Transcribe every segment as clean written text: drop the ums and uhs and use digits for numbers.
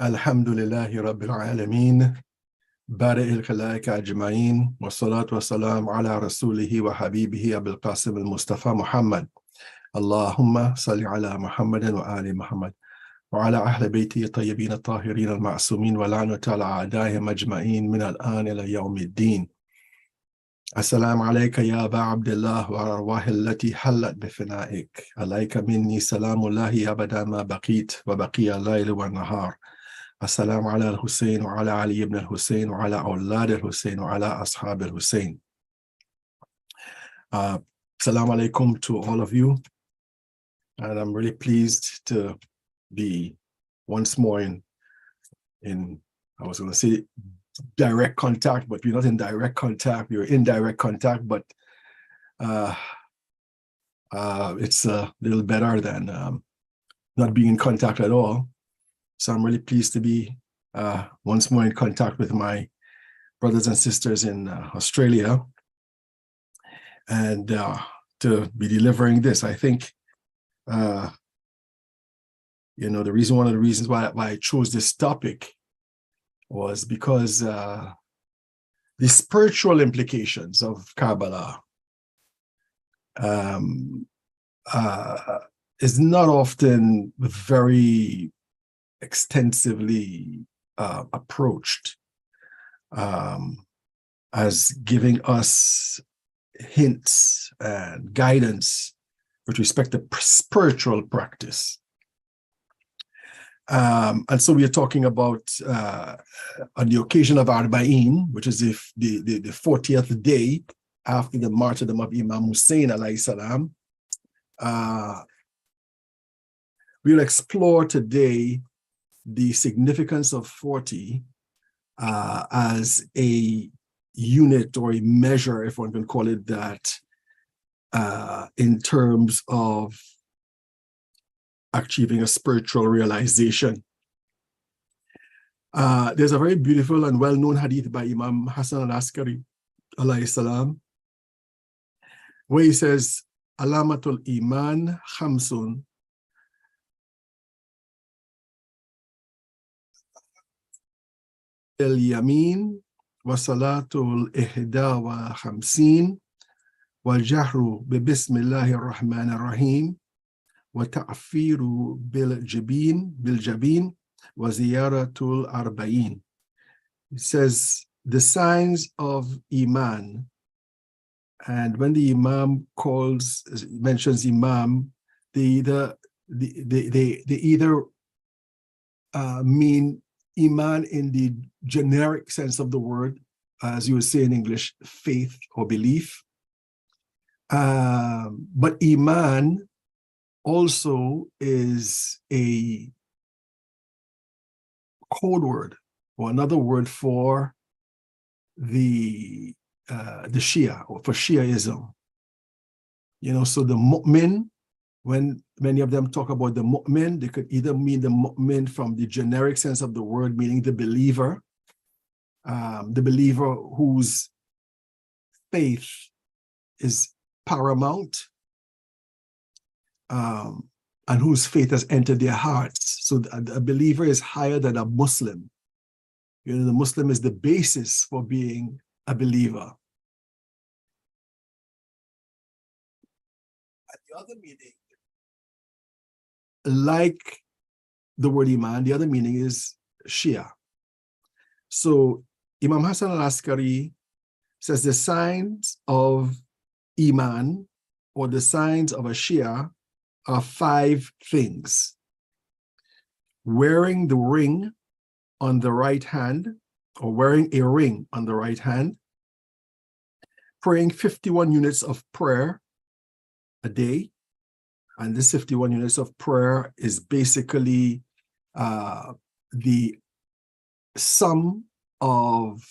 الحمد لله رب العالمين بارئ الخلائق أجمعين والصلاة والسلام على رسوله وحبيبه أبي القاسم المصطفى محمد اللهم صل على محمد وآل محمد وعلى أهل بيته الطيبين الطاهرين المعصومين ولعنة على أعدائهم أجمعين من الآن إلى يوم الدين. السلام عليك يا أبا عبد الله والأرواح التي حلت بفنائك. عليك مني سلام الله أبدا ما بقيت وبقي الليل والنهار. السلام على الحسين وعلى علي بن الحسين وعلى أولاد الحسين وعلى أصحاب الحسين. Assalamu alaikum to all of you, and I'm really pleased to be once more in I was going to say direct contact, but we're not in direct contact, we're in direct contact, but it's a little better than not being in contact at all. So I'm really pleased to be once more in contact with my brothers and sisters in Australia, and to be delivering this. I think, one of the reasons why I chose this topic was because the spiritual implications of Kabbalah is not often very extensively approached as giving us hints and guidance with respect to spiritual practice. And so we are talking about on the occasion of اربعین, which is the 40th day after the martyrdom of Imam Hussein alayhi salam. We'll explore today the significance of 40 as a unit or a measure, if one can call it that, in terms of achieving a spiritual realization. There's a very beautiful and well-known hadith by Imam Hassan al-Askari alayhi salam, where he says, Alamatul Iman Khamsun, اليمين وصلاة الإحدى وخمسين والجهر ببسم الله الرحمن الرحيم وتعفير بالجبين وزيارة الأربعين. It says the signs of Iman, and when the Imam mentions Imam, they either mean Iman in the generic sense of the word, as you would say in English, faith or belief. But Iman also is a code word or another word for the Shia, or for Shiaism. So the mu'min, when many of them talk about the mu'min, they could either mean the mu'min from the generic sense of the word, meaning the believer whose faith is paramount, and whose faith has entered their hearts. So a believer is higher than a Muslim. The Muslim is the basis for being a believer. And the other meaning, like the word Iman, the other meaning is Shia. So Imam Hassan al-Askari says the signs of Iman, or the signs of a Shia, are 5 things: wearing the ring on the right hand, or wearing a ring on the right hand, praying 51 units of prayer a day. And this 51 units of prayer is basically the sum of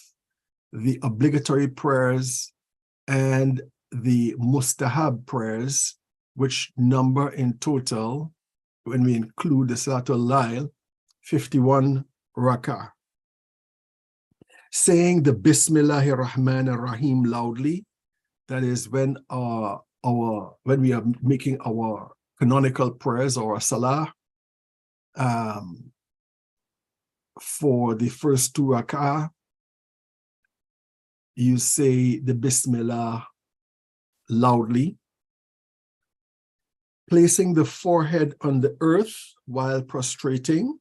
the obligatory prayers and the mustahab prayers, which number in total, when we include the Salatul Layl, 51 rak'ah. Saying the Bismillahir Rahmanir Rahim loudly, that is when we are making our canonical prayers or a salah, for the first 2 rak'ah, you say the Bismillah loudly, placing the forehead on the earth while prostrating,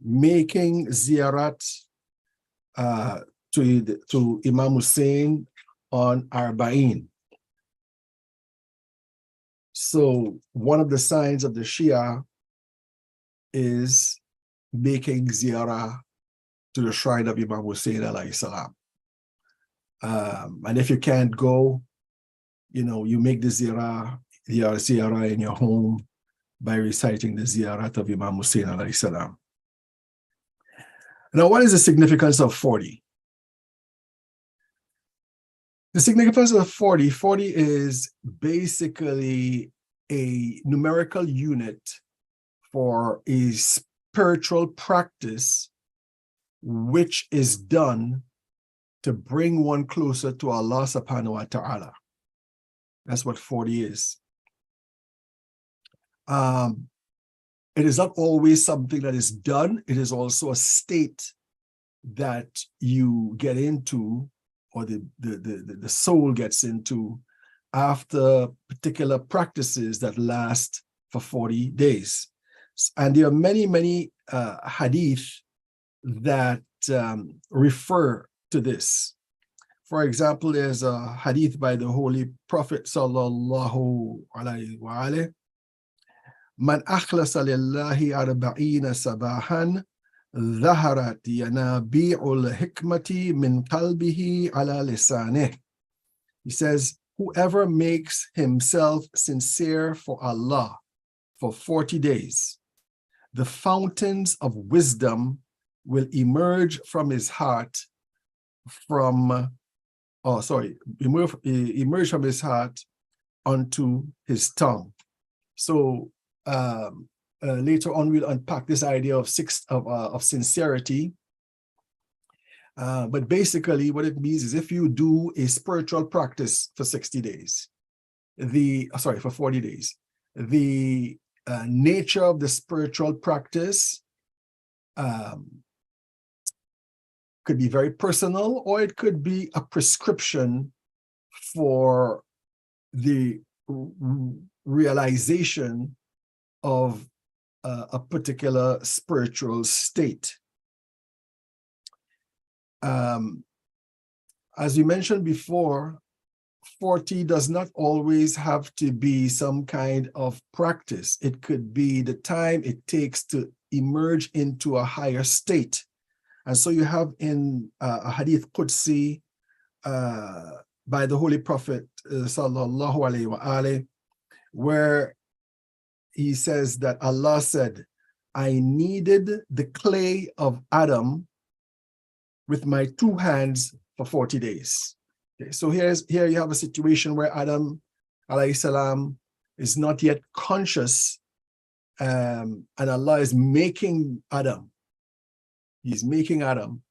making ziyarat to Imam Hussein on اربعین. So one of the signs of the Shia is making ziyarah to the shrine of Imam Hussein alayhi salam. And if you can't go, you make the ziyarah in your home by reciting the ziyarat of Imam Hussein alayhi salam. Now, what is the significance of 40? The significance of 40 is basically a numerical unit for a spiritual practice which is done to bring one closer to Allah subhanahu wa ta'ala. That's what 40 is. It is not always something that is done. It is also a state that you get into, or the soul gets into, after particular practices that last for 40 days. And there are many hadith that refer to this. For example, there's a hadith by the Holy Prophet sallallahu alaihi wa alihi, Man akhlasa lillahi arba'ina sabahan ظهرت ينابيع الحكمة من قلبه على لسانه. He says, whoever makes himself sincere for Allah for 40 days, the fountains of wisdom will emerge from his heart emerge from his heart onto his tongue. So later on, we'll unpack this idea of sincerity. But basically, what it means is if you do a spiritual practice for 40 days, the nature of the spiritual practice could be very personal, or it could be a prescription for the realization of a particular spiritual state. As we mentioned before, 40 does not always have to be some kind of practice. It could be the time it takes to emerge into a higher state. And so you have in a hadith Qudsi by the Holy Prophet sallallahu alaihi wa alihi, where he says that Allah said, I kneaded the clay of Adam with my 2 hands for 40 days. Okay, so here you have a situation where Adam alayhi salam is not yet conscious, and Allah is making Adam. He's making Adam.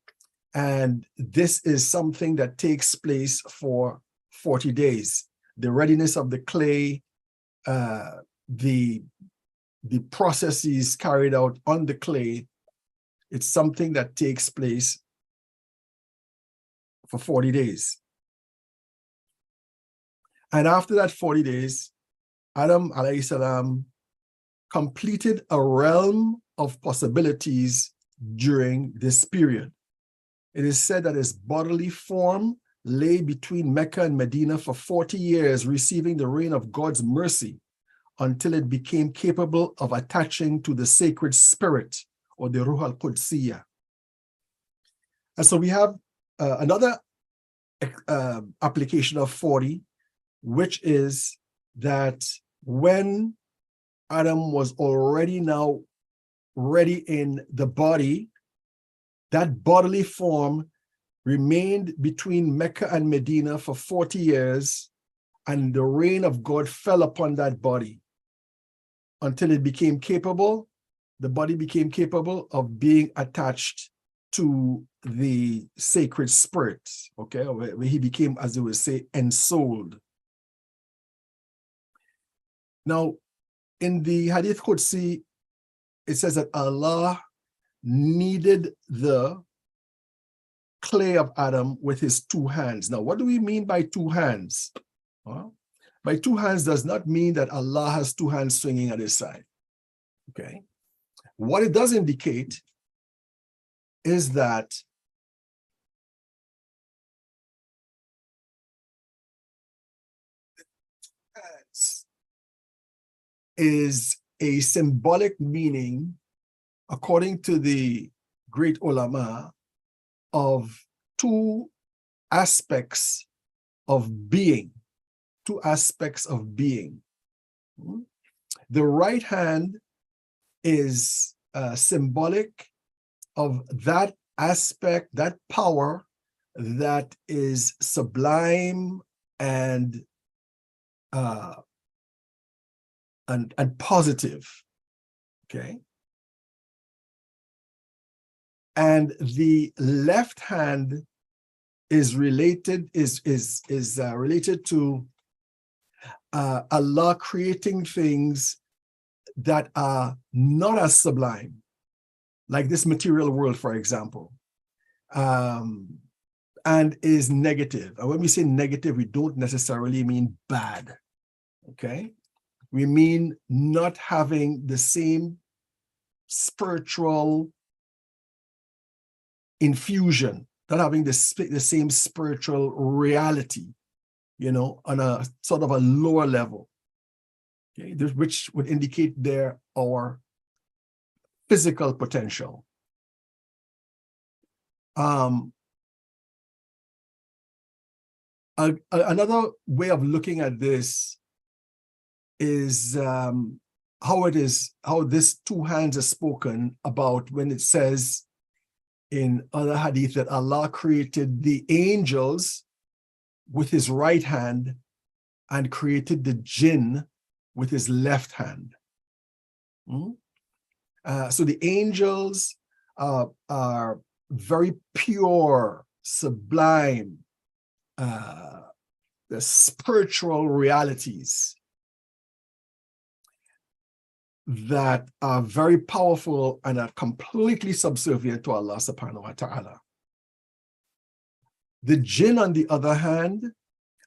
And this is something that takes place for 40 days. The readiness of the clay, the processes carried out on the clay, it's something that takes place for 40 days. And after that 40 days, Adam alayhi salam completed a realm of possibilities during this period. It is said that his bodily form lay between Mecca and Medina for 40 years, receiving the rain of God's mercy until it became capable of attaching to the sacred spirit, or the Ruh al-Qudsiyya. And so we have another application of 40, which is that when Adam was already now ready in the body, that bodily form remained between Mecca and Medina for 40 years, and the rain of God fell upon that body until it became capable, the body became capable of being attached to the sacred spirit, okay, where he became, as they would say, ensouled. Now, in the Hadith Qudsi, it says that Allah kneaded the clay of Adam with his two hands. Now, what do we mean by two hands? By two hands does not mean that Allah has two hands swinging at his side. Okay. What it does indicate is that is a symbolic meaning, according to the great ulama, of two aspects of being. Two aspects of being. The right hand is symbolic of that aspect, that power that is sublime and positive. Okay. And the left hand is related to Allah creating things that are not as sublime, like this material world, for example, and is negative. And when we say negative, we don't necessarily mean bad. Okay. We mean not having the same spiritual infusion, not having the same spiritual reality, on a sort of a lower level, okay, which would indicate our physical potential. Another way of looking at this is how this two hands are spoken about when it says in other hadith that Allah created the angels with his right hand and created the jinn with his left hand. So the angels are very pure, sublime, the spiritual realities that are very powerful and are completely subservient to Allah subhanahu wa ta'ala. The jinn, on the other hand,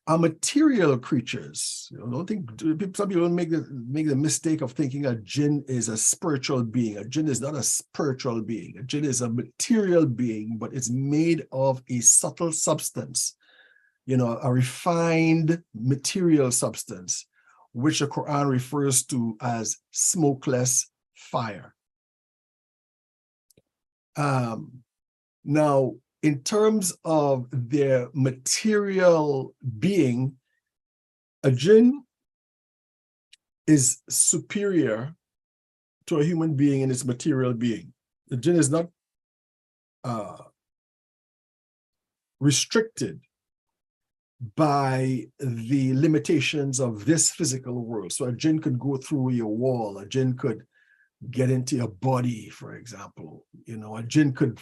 are material creatures. Don't think some people don't make the mistake of thinking a jinn is a spiritual being. A jinn is not a spiritual being. A jinn is a material being, but it's made of a subtle substance, a refined material substance, which the Quran refers to as smokeless fire. Now, in terms of their material being, a jinn is superior to a human being in its material being. The jinn is not restricted by the limitations of this physical world. So a jinn could go through your wall, a jinn could get into your body, for example. A jinn could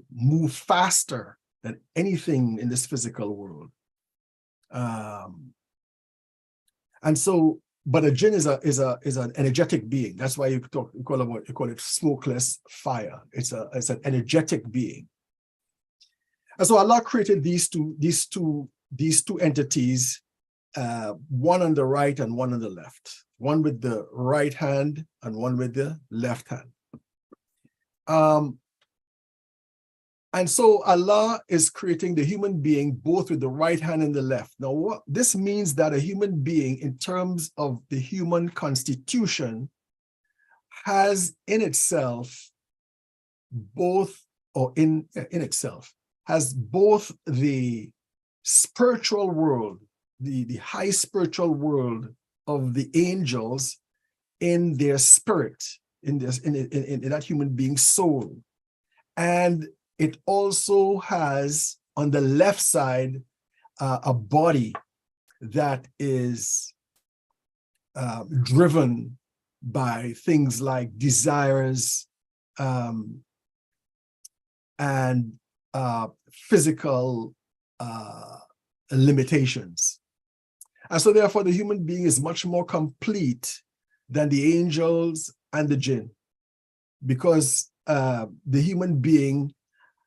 move faster than anything in this physical world. And so, but a jinn is an energetic being. That's why you call it smokeless fire. It's an energetic being. And so Allah created these two entities, one on the right and one on the left, one with the right hand and one with the left hand. And so Allah is creating the human being both with the right hand and the left. Now, what this means that a human being, in terms of the human constitution, has in itself both, or in itself, has both the spiritual world, the high spiritual world of the angels in their spirit, in that human being's soul. And it also has on the left side a body that is driven by things like desires and physical limitations. And so therefore the human being is much more complete than the angels and the jinn, because the human being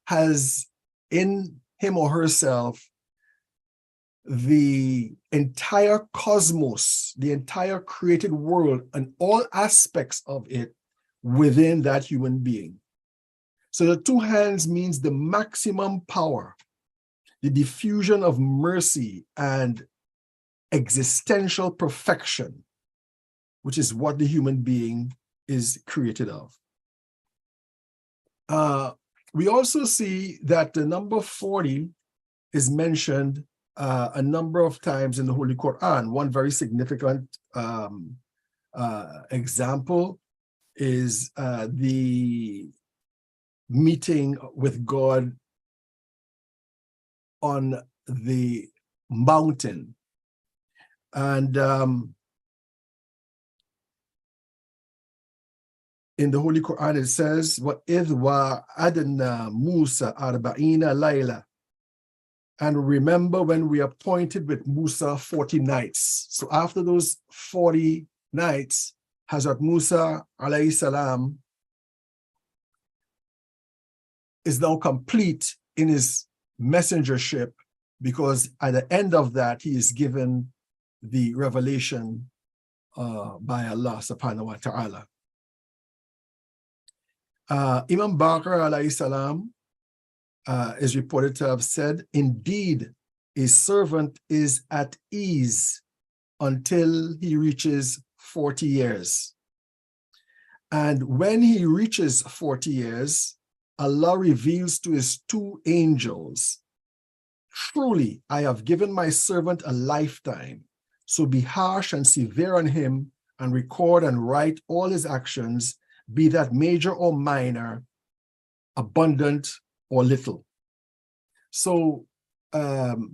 has in him or herself the entire cosmos, the entire created world, and all aspects of it within that human being. So the two hands means the maximum power, the diffusion of mercy and existential perfection, which is what the human being is created of. We also see that the number 40 is mentioned a number of times in the Holy Quran. One very significant example is the meeting with God on the mountain. And in the Holy Quran, it says, وَإِذْ وَعَدْنَا مُوسَى اربعین لَيْلَةً. And remember when we appointed with Musa 40 nights. So after those 40 nights, Hazrat Musa alayhi salam is now complete in his messengership, because at the end of that, he is given the revelation by Allah subhanahu wa ta'ala. Imam Baqir alayhi salam is reported to have said, indeed, a servant is at ease until he reaches 40 years. And when he reaches 40 years, Allah reveals to his two angels, truly, I have given my servant a lifetime, so be harsh and severe on him and record and write all his actions, be that major or minor, abundant or little. So the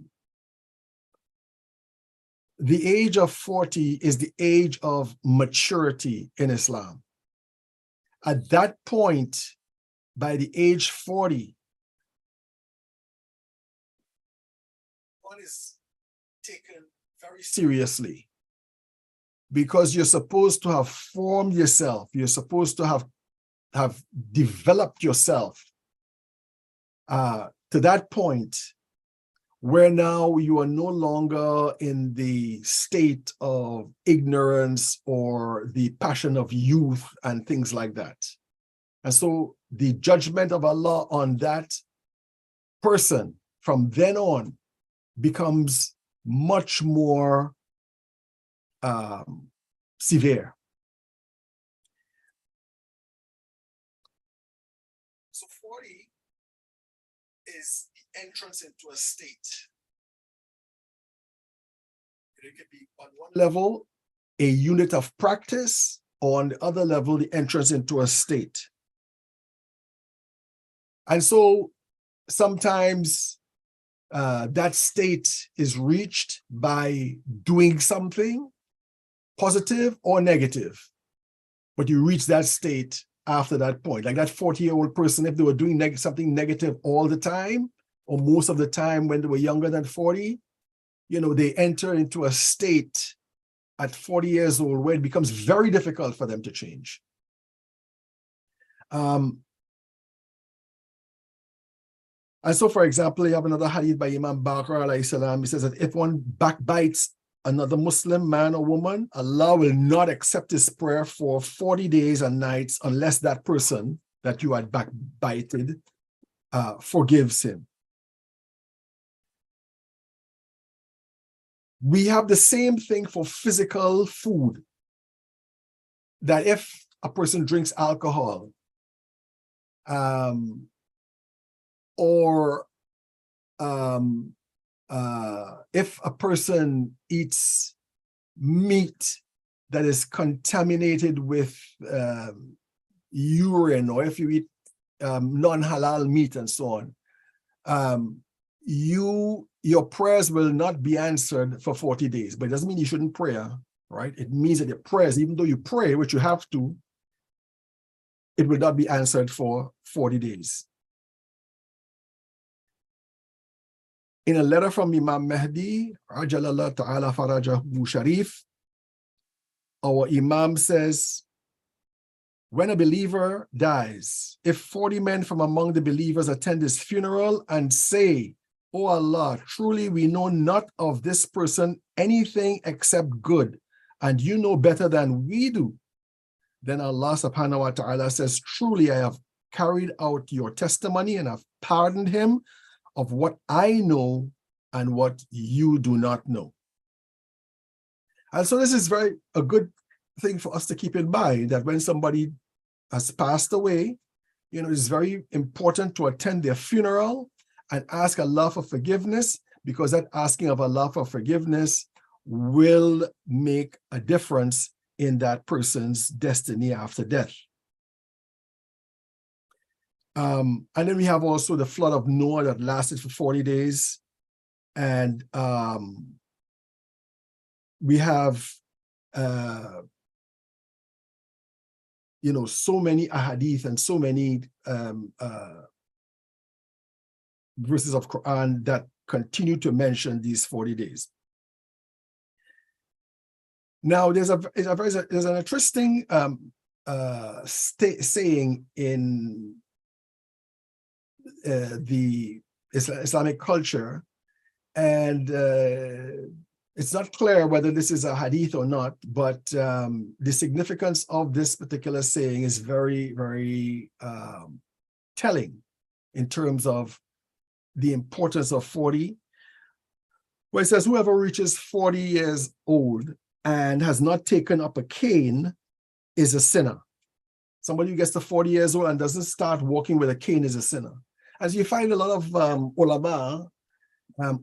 age of 40 is the age of maturity in Islam. At that point, by the age 40, one is taken very seriously, because you're supposed to have formed yourself. You're supposed to have developed yourself to that point where now you are no longer in the state of ignorance or the passion of youth and things like that. And so the judgment of Allah on that person from then on becomes much more severe. So 40 is the entrance into a state. It could be on one level a unit of practice, or on the other level the entrance into a state. And so sometimes that state is reached by doing something positive or negative, but you reach that state after that point. Like that 40-year-old person, if they were doing something negative all the time, or most of the time when they were younger than 40, they enter into a state at 40 years old where it becomes very difficult for them to change. And so, for example, you have another hadith by Imam Baqir alayhi salam. He says that if one backbites another Muslim man or woman, Allah will not accept his prayer for 40 days and nights unless that person that you had backbited forgives him. We have the same thing for physical food, that if a person drinks alcohol, or if a person eats meat that is contaminated with urine, or if you eat non-halal meat and so on, your prayers will not be answered for 40 days. But it doesn't mean you shouldn't pray, right? It means that your prayers, even though you pray, which you have to, it will not be answered for 40 days. In a letter from Imam Mahdi, Ajalallah Ta'ala Farajahu Sharif, our Imam says, when a believer dies, if 40 men from among the believers attend his funeral and say, "O Allah, truly we know not of this person anything except good, and you know better than we do," then Allah subhanahu wa ta'ala says, "Truly I have carried out your testimony and have pardoned him of what I know and what you do not know." And so this is a good thing for us to keep in mind, that when somebody has passed away, it's very important to attend their funeral and ask Allah for forgiveness, because that asking of Allah for forgiveness will make a difference in that person's destiny after death. And then we have also the flood of Noah that lasted for 40 days. And we have, so many ahadith and so many verses of Quran that continue to mention these 40 days. Now, there's an interesting saying in the Islamic culture, and it's not clear whether this is a hadith or not, but the significance of this particular saying is very, very telling in terms of the importance of 40, where it says, "Whoever reaches 40 years old and has not taken up a cane is a sinner." Somebody who gets to 40 years old and doesn't start walking with a cane is a sinner. As you find a lot of ulama,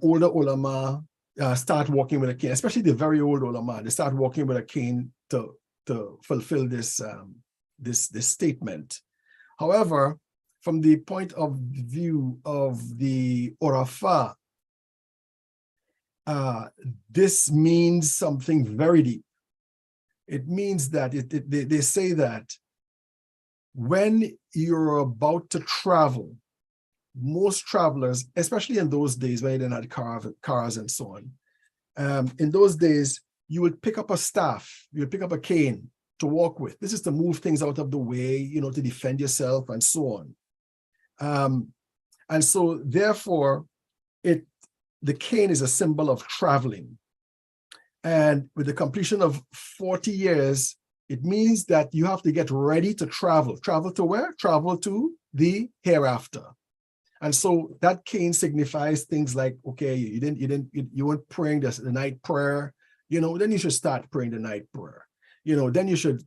older ulama, start walking with a cane, especially the very old ulama. They start walking with a cane to fulfill this statement. However, from the point of view of the Urafa, this means something very deep. It means that they say that when you're about to travel, most travelers, especially in those days when they didn't have cars and so on, in those days, you would pick up a staff, you would pick up a cane to walk with. This is to move things out of the way, to defend yourself and so on. And so therefore, the cane is a symbol of traveling. And with the completion of 40 years, it means that you have to get ready to travel. Travel to where? Travel to the hereafter. And so that cane signifies things like, okay, you weren't praying the night prayer, then you should start praying the night prayer. Then you should,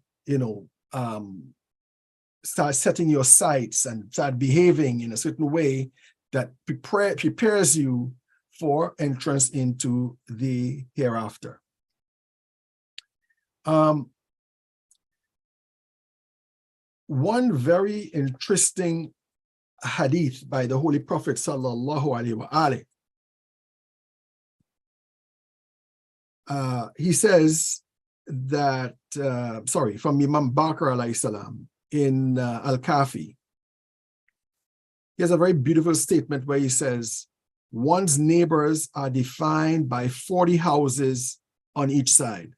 start setting your sights and start behaving in a certain way that prepares you for entrance into the hereafter. One very interesting hadith by the Holy Prophet sallallahu alaihi wasallam. He says that, from Imam Bakr alayhi salam in Al-Kafi. He has a very beautiful statement where he says, "One's neighbors are defined by 40 houses on each side.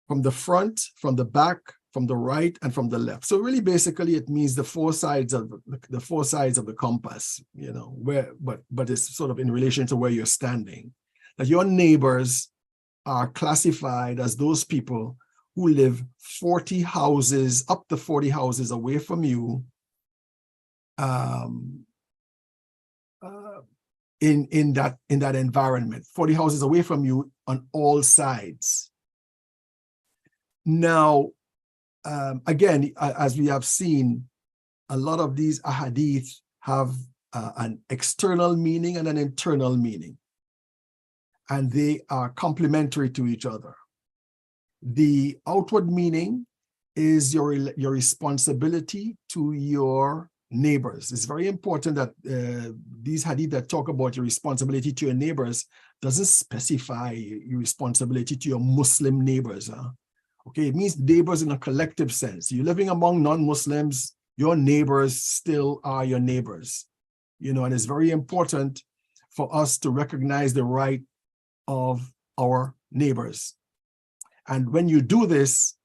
From the front, from the back, from the right, and from the left." So really, basically, it means the four sides of the compass, but it's sort of in relation to where you're standing. That your neighbors are classified as those people who live 40 houses, up to 40 houses away from you, in that environment, 40 houses away from you on all sides. Now, again, as we have seen, a lot of these ahadith have an external meaning and an internal meaning, and they are complementary to each other. The outward meaning is your responsibility to your neighbors. It's very important that these hadith that talk about your responsibility to your neighbors doesn't specify your responsibility to your Muslim neighbors. Okay, it means neighbors in a collective sense. You're living among non-Muslims, your neighbors still are your neighbors. And it's very important for us to recognize the right of our neighbors. And when you do this,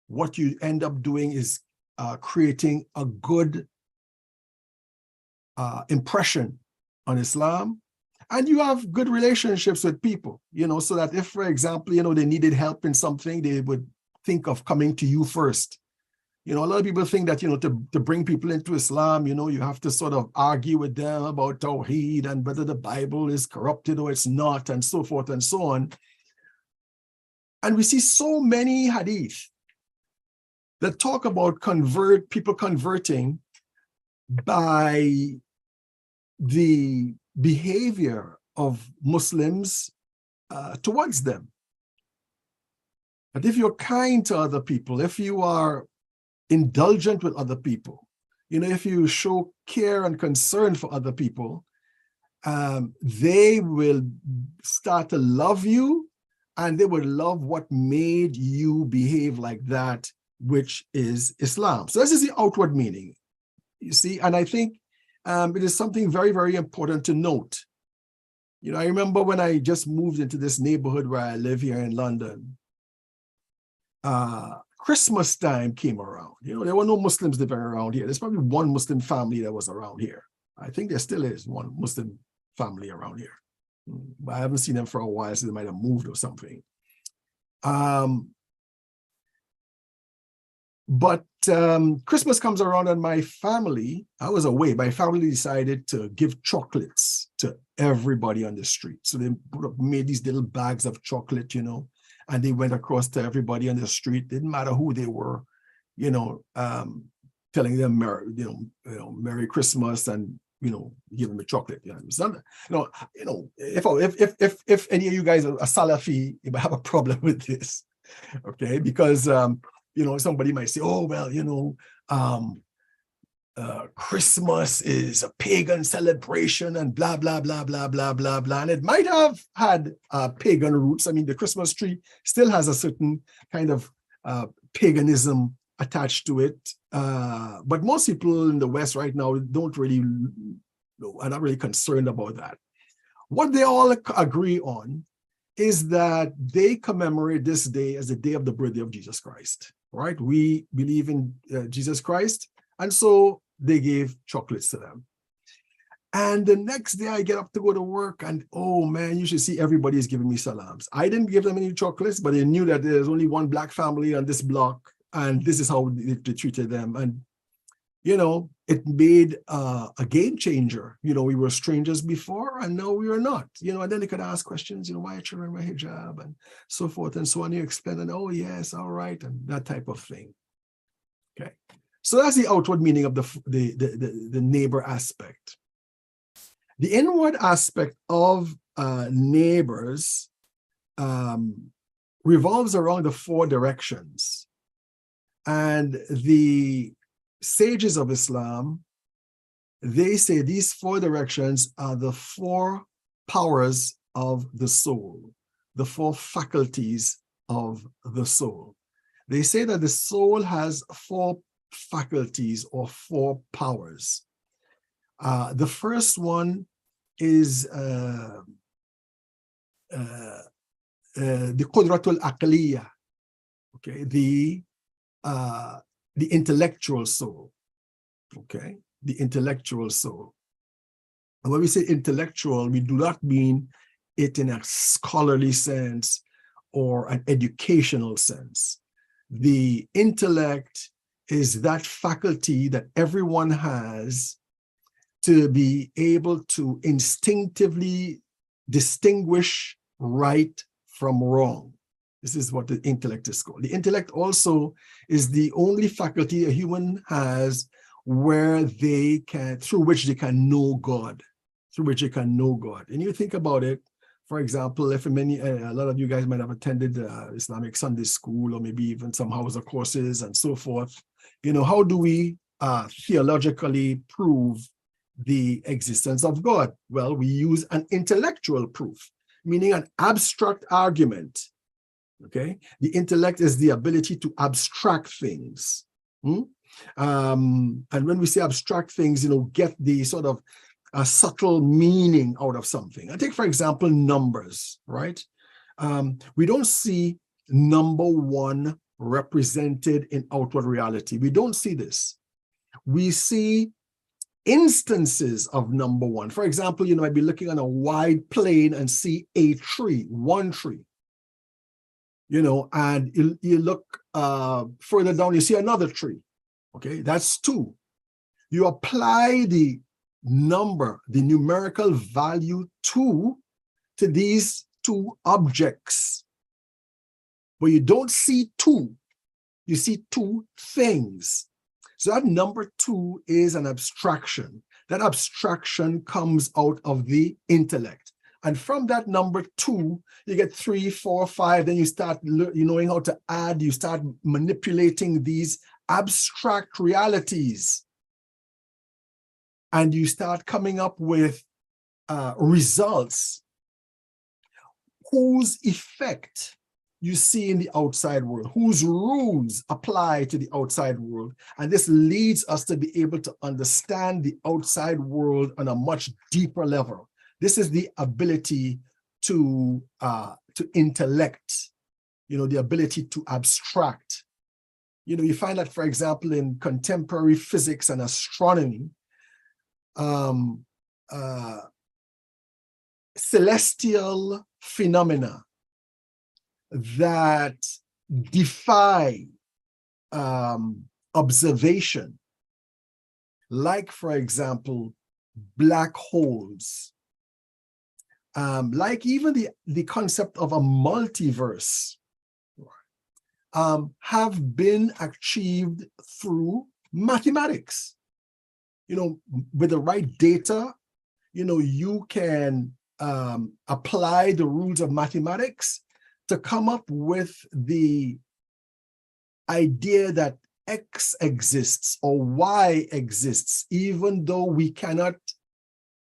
what you end up doing is creating a good impression on Islam, and you have good relationships with people, so that if, for example, they needed help in something, they would think of coming to you first. A lot of people think that, to bring people into Islam, you have to sort of argue with them about Tawheed and whether the Bible is corrupted or it's not, and so forth and so on. And we see so many hadith that talk about people converting by the behavior of Muslims towards them. But if you're kind to other people, if you are indulgent with other people, if you show care and concern for other people, they will start to love you, and they will love what made you behave like that, which is Islam. So this is the outward meaning, you see, and I think it is something very, very important to note. I remember when I just moved into this neighborhood where I live here in London, Christmas time came around. There were no Muslims living around here. There's probably one Muslim family that was around here. I think there still is one Muslim family around here. But I haven't seen them for a while, so they might have moved or something. But Christmas comes around and my family, I was away, my family decided to give chocolates to everybody on the street. So they made these little bags of chocolate, and they went across to everybody on the street. Didn't matter who they were, telling them Merry Christmas and give them a chocolate. It's not, if any of you guys are Salafi, you might have a problem with this, okay? Because somebody might say, oh well, Christmas is a pagan celebration and blah blah blah blah blah blah blah, and it might have had pagan roots. I mean, the Christmas tree still has a certain kind of paganism attached to it, but most people in the West right now are not really concerned about that. What they all agree on is that they commemorate this day as the day of the birthday of Jesus Christ, right? We believe in Jesus Christ, and so they gave chocolates to them. And the next day I get up to go to work, and oh man, you should see everybody is giving me salams. I didn't give them any chocolates, but they knew that there's only one black family on this block, and this is how they treated them. And it made a game changer. We were strangers before, and now we are not. And then they could ask questions, why are you wearing my hijab, and so forth and so on. You explain, and oh yes, all right, and that type of thing. Okay, so that's the outward meaning of the neighbor aspect. The inward aspect of neighbors revolves around the four directions, and the sages of Islam, they say these four directions are the four powers of the soul, the four faculties of the soul. They say that the soul has four faculties or four powers. The first one is the Qudratul Aqliya, okay, the intellectual soul, okay, the intellectual soul. And when we say intellectual, we do not mean it in a scholarly sense or an educational sense. The intellect is that faculty that everyone has to be able to instinctively distinguish right from wrong. This is what the intellect is called. The intellect also is the only faculty a human has through which they can know God, And you think about it, for example, if a lot of you guys might have attended Islamic Sunday school, or maybe even some Hausa courses and so forth, how do we theologically prove the existence of God? Well, we use an intellectual proof, meaning an abstract argument. Okay, the intellect is the ability to abstract things. And when we say abstract things, get the sort of a subtle meaning out of something. I take, for example, numbers, right? We don't see number 1 represented in outward reality. We don't see this. We see instances of number one. For example, you might be looking on a wide plain and see a tree, one tree. And you look further down, you see another tree. Okay, that's two. You apply the number, the numerical value two to these two objects. But you don't see two, you see two things. So that number two is an abstraction. That abstraction comes out of the intellect. And from that number two, you get 3, 4, 5, then you start knowing how to add, you start manipulating these abstract realities. And you start coming up with results whose effect you see in the outside world, whose rules apply to the outside world. And this leads us to be able to understand the outside world on a much deeper level. This is the ability to intellect, the ability to abstract. You find that, for example, in contemporary physics and astronomy, celestial phenomena that defy observation, like, for example, black holes, like even the concept of a multiverse, have been achieved through mathematics. With the right data, you can apply the rules of mathematics to come up with the idea that X exists or Y exists, even though we cannot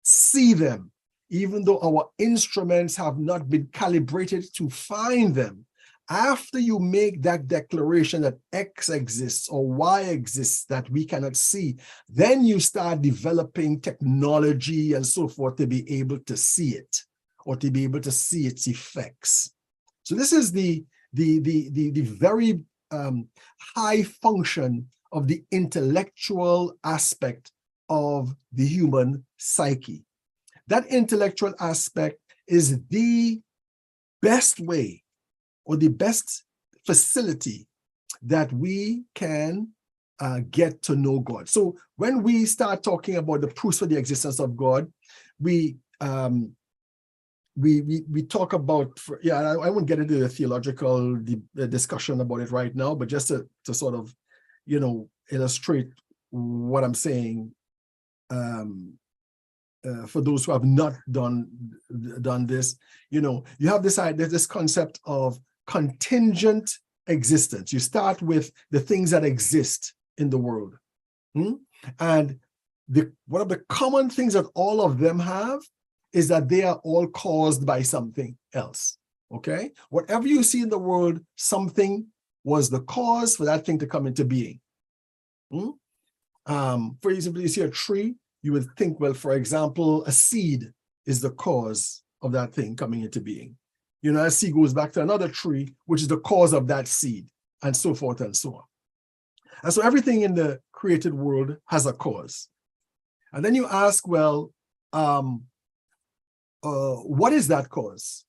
see them, even though our instruments have not been calibrated to find them. After you make that declaration that X exists or Y exists that we cannot see, then you start developing technology and so forth to be able to see it or to be able to see its effects. So this is the very high function of the intellectual aspect of the human psyche. That intellectual aspect is the best way or the best facility that we can get to know God. So when we start talking about the proofs for the existence of God, we talk about, I won't get into the theological discussion about it right now, but just to sort of, illustrate what I'm saying, for those who have not done this, you have this idea, this concept of contingent existence. You start with the things that exist in the world. And one of the common things that all of them have is that they are all caused by something else, okay? Whatever you see in the world, something was the cause for that thing to come into being. For example, you see a tree, you would think, well, for example, a seed is the cause of that thing coming into being. A seed goes back to another tree, which is the cause of that seed, and so forth and so on. And so everything in the created world has a cause. And then you ask, well, what is that cause?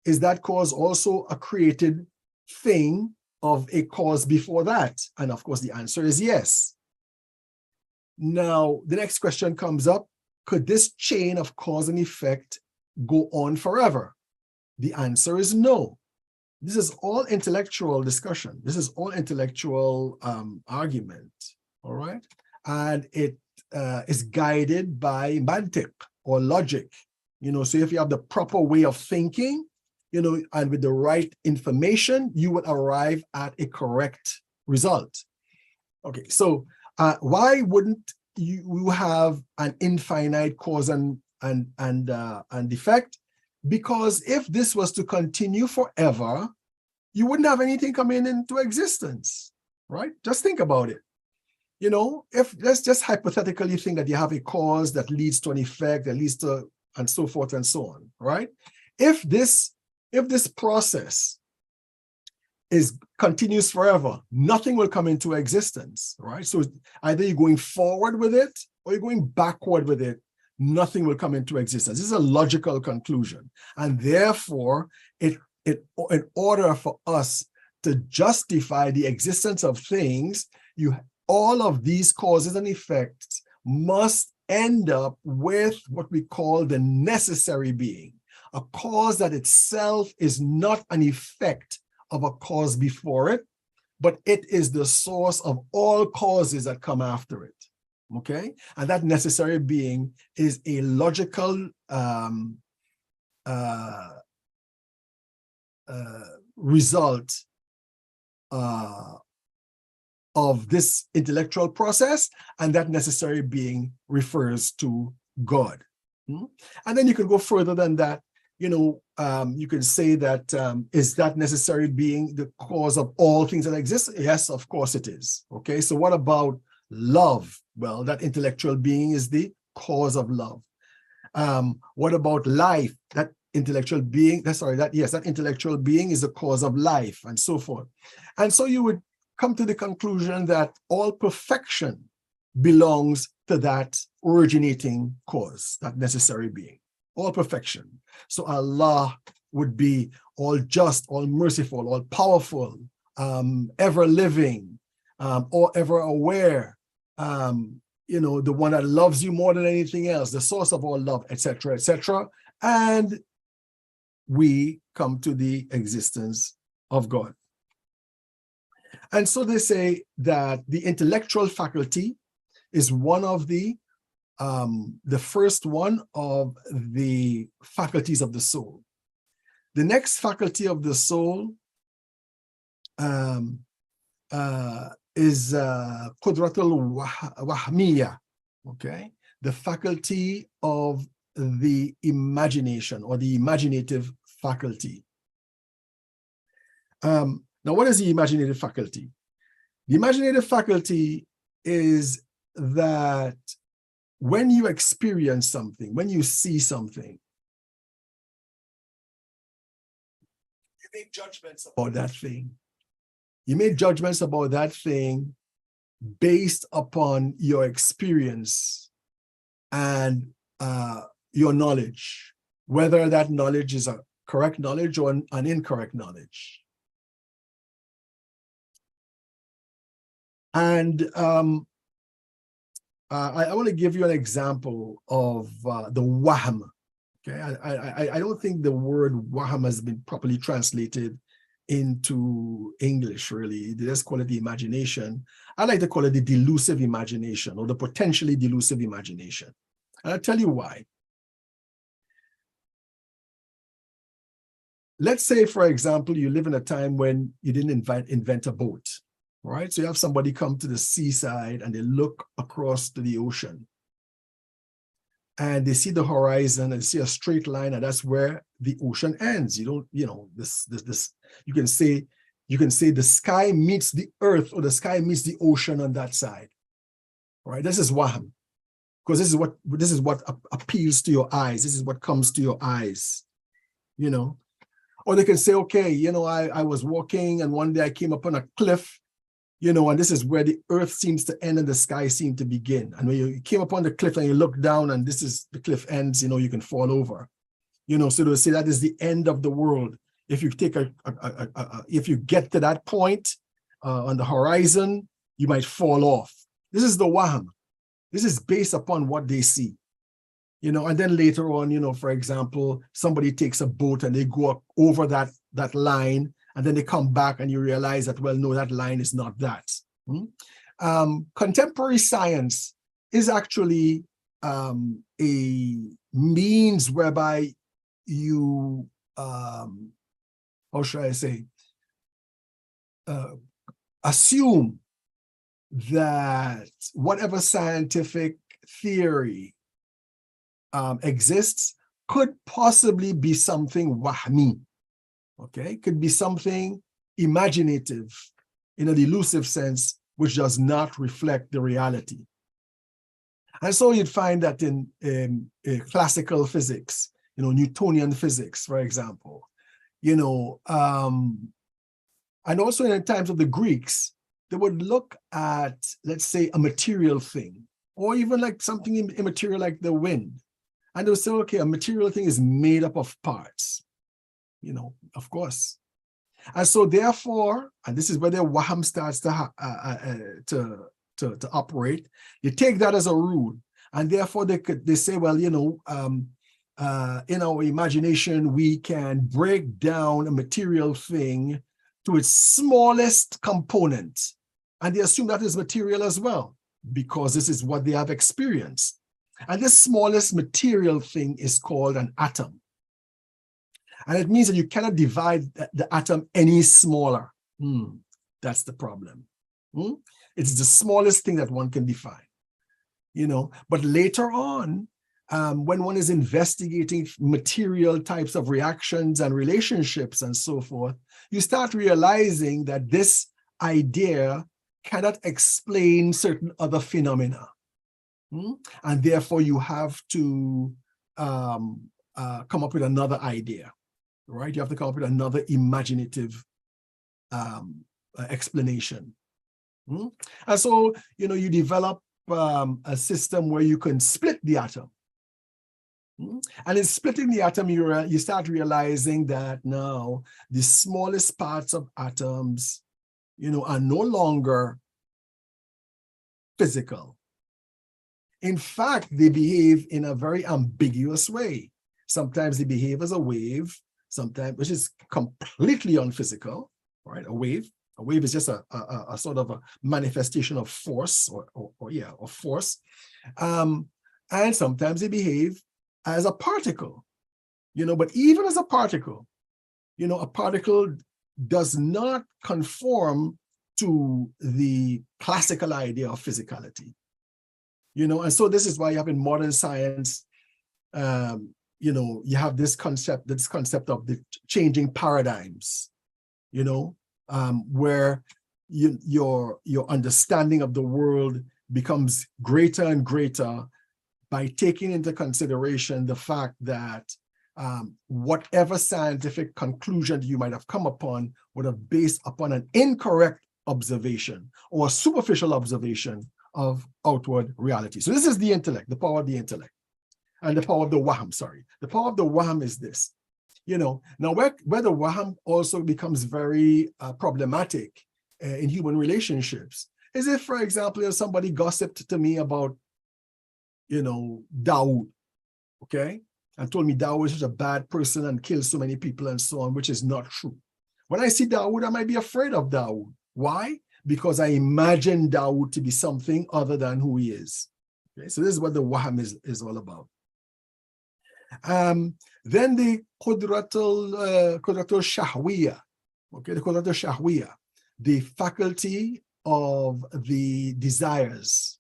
Is that cause also a created thing of a cause before that? And of course, the answer is yes. Now, the next question comes up, could this chain of cause and effect go on forever? The answer is no. This is all intellectual discussion. This is all intellectual argument, all right? And it is guided by mantiq or logic. So if you have the proper way of thinking, and with the right information, you will arrive at a correct result. Okay, so why wouldn't you have an infinite cause and effect? Because if this was to continue forever, you wouldn't have anything coming into existence, right? Just think about it. If let's just hypothetically think that you have a cause that leads to an effect, that leads to, and so forth and so on, right? If this process continues forever. Nothing will come into existence, right? So either you're going forward with it or you're going backward with it. Nothing will come into existence. This is a logical conclusion. And therefore, in order for us to justify the existence of things, all of these causes and effects must end up with what we call the necessary being, a cause that itself is not an effect of a cause before it, but it is the source of all causes that come after it. Okay? And that necessary being is a logical result of this intellectual process, and that necessary being refers to God. And then you can go further than that. You can say that is that necessary being the cause of all things that exist? Yes, of course it is. Okay, so what about love? Well, that intellectual being is the cause of love. What about life? That intellectual being, that intellectual being is the cause of life, and so forth. And so you would come to the conclusion that all perfection belongs to that originating cause, that necessary being. All perfection. So Allah would be all just, all merciful, all powerful, ever living, or ever aware, the one that loves you more than anything else, the source of all love, etc., etc. And we come to the existence of God. And so they say that the intellectual faculty is one of the first one of the faculties of the soul. The next faculty of the soul is Qudratul Wahmiya, okay? The faculty of the imagination, or the imaginative faculty. Now, what is the imaginative faculty? The imaginative faculty is that when you experience something, when you see something, you make judgments about that thing. You make judgments about that thing based upon your experience and your knowledge, whether that knowledge is a correct knowledge or an incorrect knowledge. And I want to give you an example of the wahm. Okay, I don't think the word wahm has been properly translated into English, really. They just call it the imagination. I like to call it the delusive imagination, or the potentially delusive imagination. And I'll tell you why. Let's say, for example, you live in a time when you didn't invent a boat. All right, so you have somebody come to the seaside and they look across to the ocean and they see the horizon and see a straight line, and that's where the ocean ends. You can say the sky meets the earth, or the sky meets the ocean on that side. All right, this is wahm, because this is what appeals to your eyes. This is what comes to your eyes, Or they can say, okay, I was walking and one day I came upon a cliff, and this is where the earth seems to end and the sky seems to begin. And when you came upon the cliff and you look down and this is the cliff ends, you can fall over. So they'll say that is the end of the world. If you take if you get to that point on the horizon, you might fall off. This is the wahm. This is based upon what they see. And then later on, for example, somebody takes a boat and they go up over that line, and then they come back and you realize that, well, no, that line is not that. Contemporary science is actually a means whereby you, how should I say, assume that whatever scientific theory exists could possibly be something wahmi. Okay, could be something imaginative in a delusive sense, which does not reflect the reality. And so you'd find that in classical physics, Newtonian physics, for example, And also in the times of the Greeks, they would look at, let's say, a material thing, or even like something immaterial like the wind. And they would say, okay, a material thing is made up of parts, of course. And so therefore, and this is where the Waham starts to operate, you take that as a rule. And therefore they say, well, in our imagination, we can break down a material thing to its smallest component. And they assume that is material as well, because this is what they have experienced. And this smallest material thing is called an atom. And it means that you cannot divide the atom any smaller. That's the problem. It's the smallest thing that one can define. But later on, when one is investigating material types of reactions and relationships and so forth, you start realizing that this idea cannot explain certain other phenomena. And therefore, you have to come up with another idea, right? You have to come up with another imaginative explanation. And so, you develop a system where you can split the atom. And in splitting the atom, you start realizing that now the smallest parts of atoms, are no longer physical. In fact, they behave in a very ambiguous way. Sometimes they behave as a wave, sometimes, which is completely unphysical, right? A wave is just a sort of a manifestation of force, of force. And sometimes they behave as a particle, but even as a particle does not conform to the classical idea of physicality, and so this is why you have in modern science, you have this concept of the changing paradigms, where your understanding of the world becomes greater and greater by taking into consideration the fact that whatever scientific conclusion you might have come upon would have based upon an incorrect observation or a superficial observation of outward reality. So this is the intellect, the power of the intellect, and the power of the Waham, The power of the Waham is this, now where the Waham also becomes very problematic in human relationships is if, for example, if somebody gossiped to me about, Dawood, okay, and told me Dawood is such a bad person and kills so many people and so on, which is not true. When I see Dawood, I might be afraid of Dawood. Why? Because I imagine Dawood to be something other than who he is. Okay, so this is what the Waham is all about. Then the Qudratul Shahwiya, okay, the Qudratul Shahwiya, the faculty of the desires.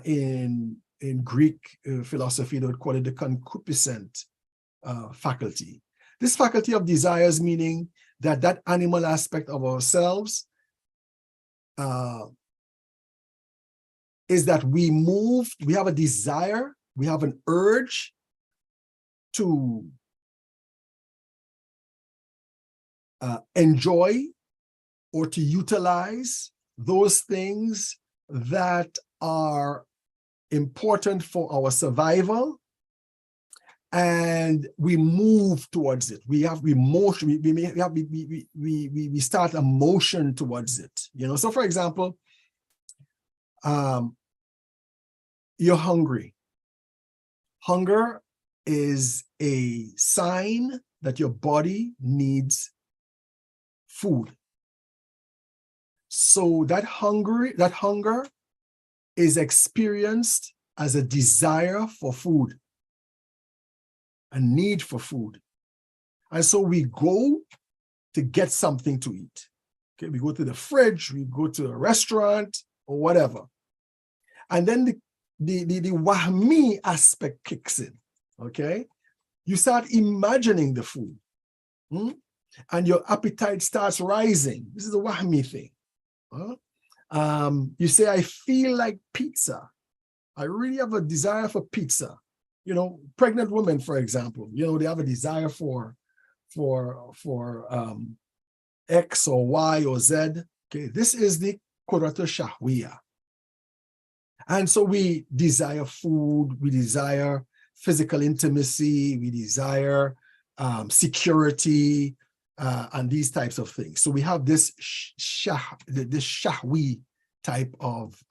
In Greek philosophy, they would call it the concupiscent faculty. This faculty of desires, meaning that animal aspect of ourselves is that we have a desire, we have an urge to enjoy or to utilize those things that are important for our survival, and we move towards it. We have emotion. We start a motion towards it. So for example, you're hungry. Hunger is a sign that your body needs food. So that hunger is experienced as a desire for food, a need for food. And so we go to get something to eat. Okay, we go to the fridge, we go to a restaurant or whatever. And then the Wahmi aspect kicks in. Okay, you start imagining the food, and your appetite starts rising. This is a Wahmi thing. You say, I feel like pizza. I really have a desire for pizza. Pregnant women, for example, they have a desire for X or Y or Z. Okay, this is the Qudratul Shahwiya. And so we desire food, we desire physical intimacy, we desire security, and these types of things. So we have this shahwi type of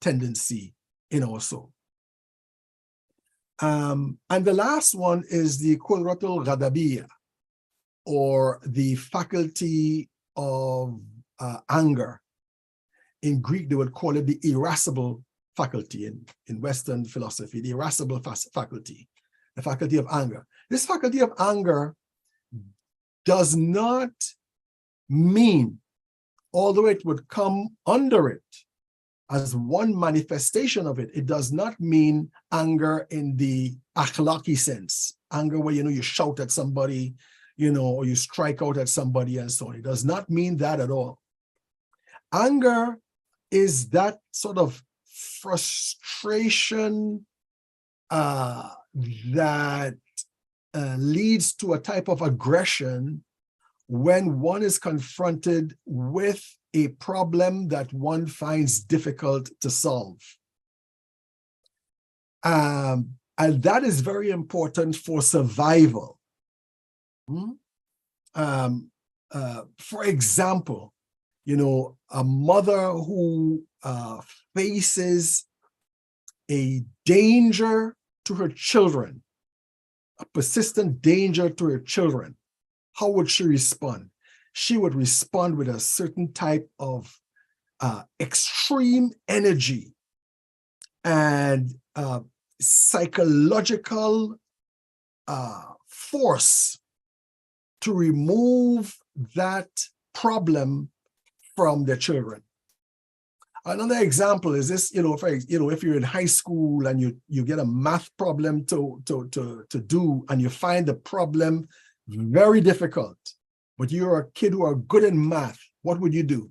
tendency in our soul. And the last one is the Qudratul Ghadabiyya, or the faculty of anger. In Greek, they would call it the irascible faculty. In Western philosophy, the irascible faculty, the faculty of anger. This faculty of anger does not mean, although it would come under it as one manifestation of it, it does not mean anger in the akhlaqi sense. Anger where, you shout at somebody, or you strike out at somebody and so on. It does not mean that at all. Anger is that sort of frustration that leads to a type of aggression when one is confronted with a problem that one finds difficult to solve. And that is very important for survival. For example, a mother who faces a danger to her children, a persistent danger to her children, how would she respond? She would respond with a certain type of extreme energy and psychological force to remove that problem from their children. Another example is this, if you're in high school and you get a math problem to do, and you find the problem very difficult, but you're a kid who are good in math, what would you do?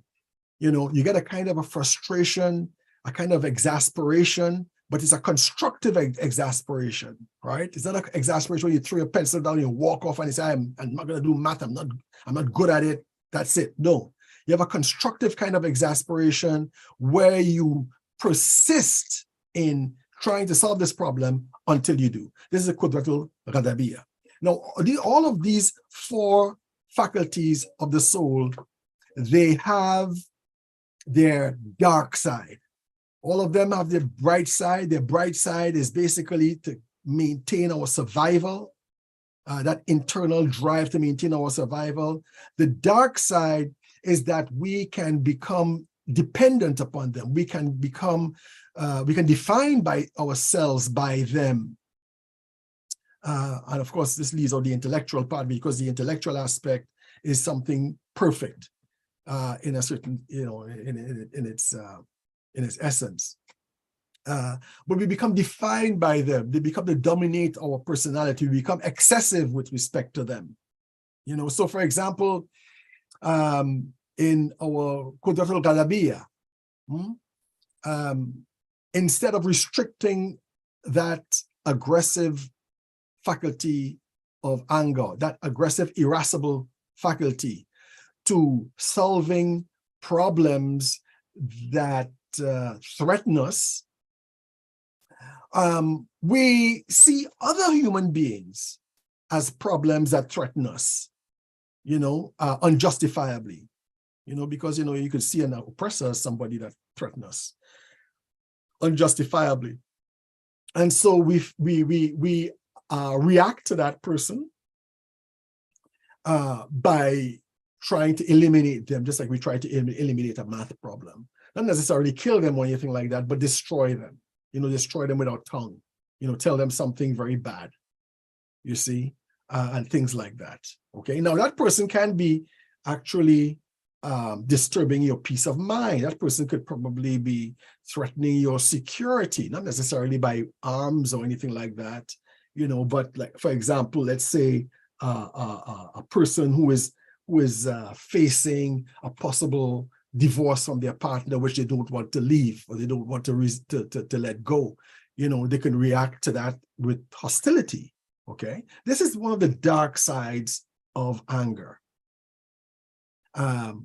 You get a kind of a frustration, a kind of exasperation, but it's a constructive exasperation, right? It's not an exasperation where you throw your pencil down, you walk off and you say, I'm not going to do math, I'm not good at it, that's it. No. You have a constructive kind of exasperation where you persist in trying to solve this problem until you do. This is a Qudratul Ghadabiyya. Now, all of these four faculties of the soul, they have their dark side. All of them have their bright side. Their bright side is basically to maintain our survival, that internal drive to maintain our survival. The dark side is that we can become dependent upon them. We can define by ourselves by them. And of course, this leaves out the intellectual part, because the intellectual aspect is something perfect in a certain, in its essence. But we become defined by them. They dominate our personality. We become excessive with respect to them. So for example, in our Qudratul Ghadabiyya, instead of restricting that aggressive faculty of anger, that aggressive, irascible faculty, to solving problems that threaten us, we see other human beings as problems that threaten us, unjustifiably, because, you could see an oppressor as somebody that threatens us unjustifiably. And so we react to that person by trying to eliminate them, just like we try to eliminate a math problem. Not necessarily kill them or anything like that, but destroy them, destroy them with our tongue, tell them something very bad, you see, and things like that. Okay, now that person can be actually disturbing your peace of mind. That person could probably be threatening your security, not necessarily by arms or anything like that, but like, for example, let's say a person who is facing a possible divorce from their partner, which they don't want to leave, or they don't want to let go. They can react to that with hostility. Okay, this is one of the dark sides of anger. Or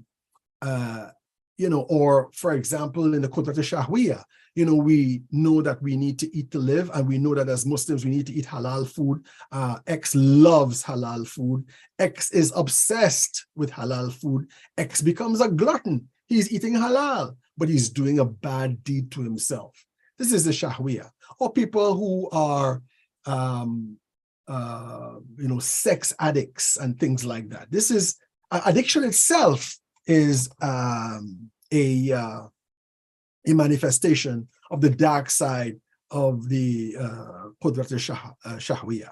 for example, in the Qudrat al-Shahwiyya, we know that we need to eat to live, and we know that as Muslims, we need to eat halal food. X loves halal food. X is obsessed with halal food. X becomes a glutton. He's eating halal, but he's doing a bad deed to himself. This is the Shahwiyya. Or people who are, sex addicts and things like that. This is, addiction itself is a manifestation of the dark side of the Qudrat al-Shahwiyya.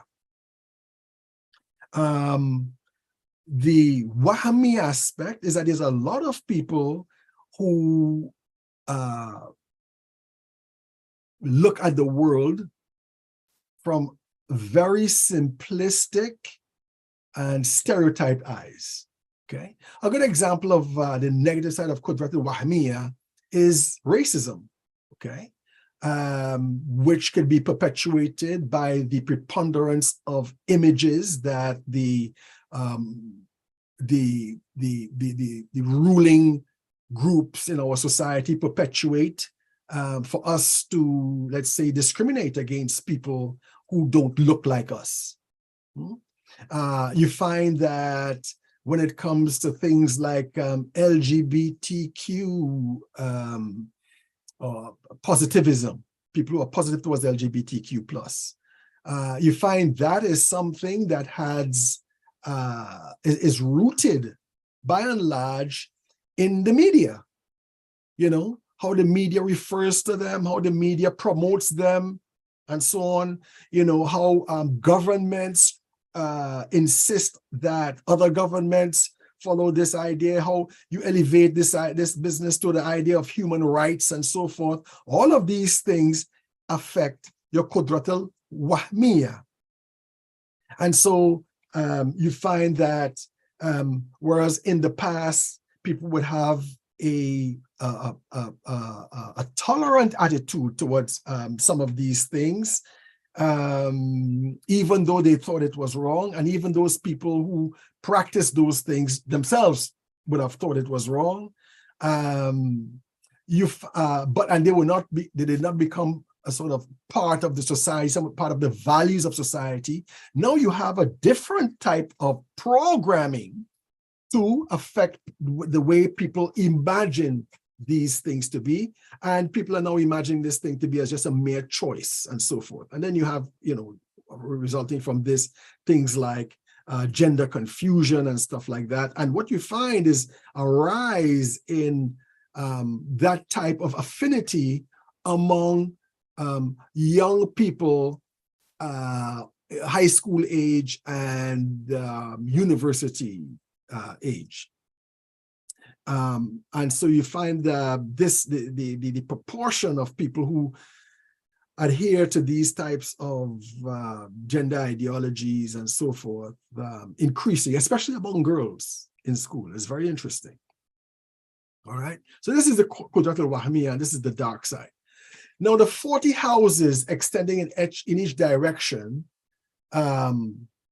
The Wahmi aspect is that there's a lot of people who look at the world from very simplistic and stereotyped eyes. Okay, a good example of the negative side of Qudrat al-Wahmiyya is racism. Okay, which could be perpetuated by the preponderance of images that the ruling groups in our society perpetuate for us to, let's say, discriminate against people who don't look like us. You find that when it comes to things like LGBTQ positivism, people who are positive towards LGBTQ+, you find that is something that is rooted by and large in the media. How the media refers to them, how the media promotes them, and so on. How governments insist that other governments follow this idea, how you elevate this business to the idea of human rights and so forth. All of these things affect your Qudrat al-Wahmiyya. And so you find that whereas in the past, people would have a tolerant attitude towards some of these things, even though they thought it was wrong, and even those people who practice those things themselves would have thought it was wrong. And they did not become a sort of part of the society, some part of the values of society. Now you have a different type of programming to affect the way people imagine these things to be, and people are now imagining this thing to be as just a mere choice and so forth. And then you have, resulting from this, things like gender confusion and stuff like that. And what you find is a rise in that type of affinity among young people, high school age and university age. And so you find the proportion of people who adhere to these types of gender ideologies and so forth increasing, especially among girls in school. It's very interesting. All right. So this is the Qudrat al-Wahmiyya, and this is the dark side. Now the 40 houses extending in each direction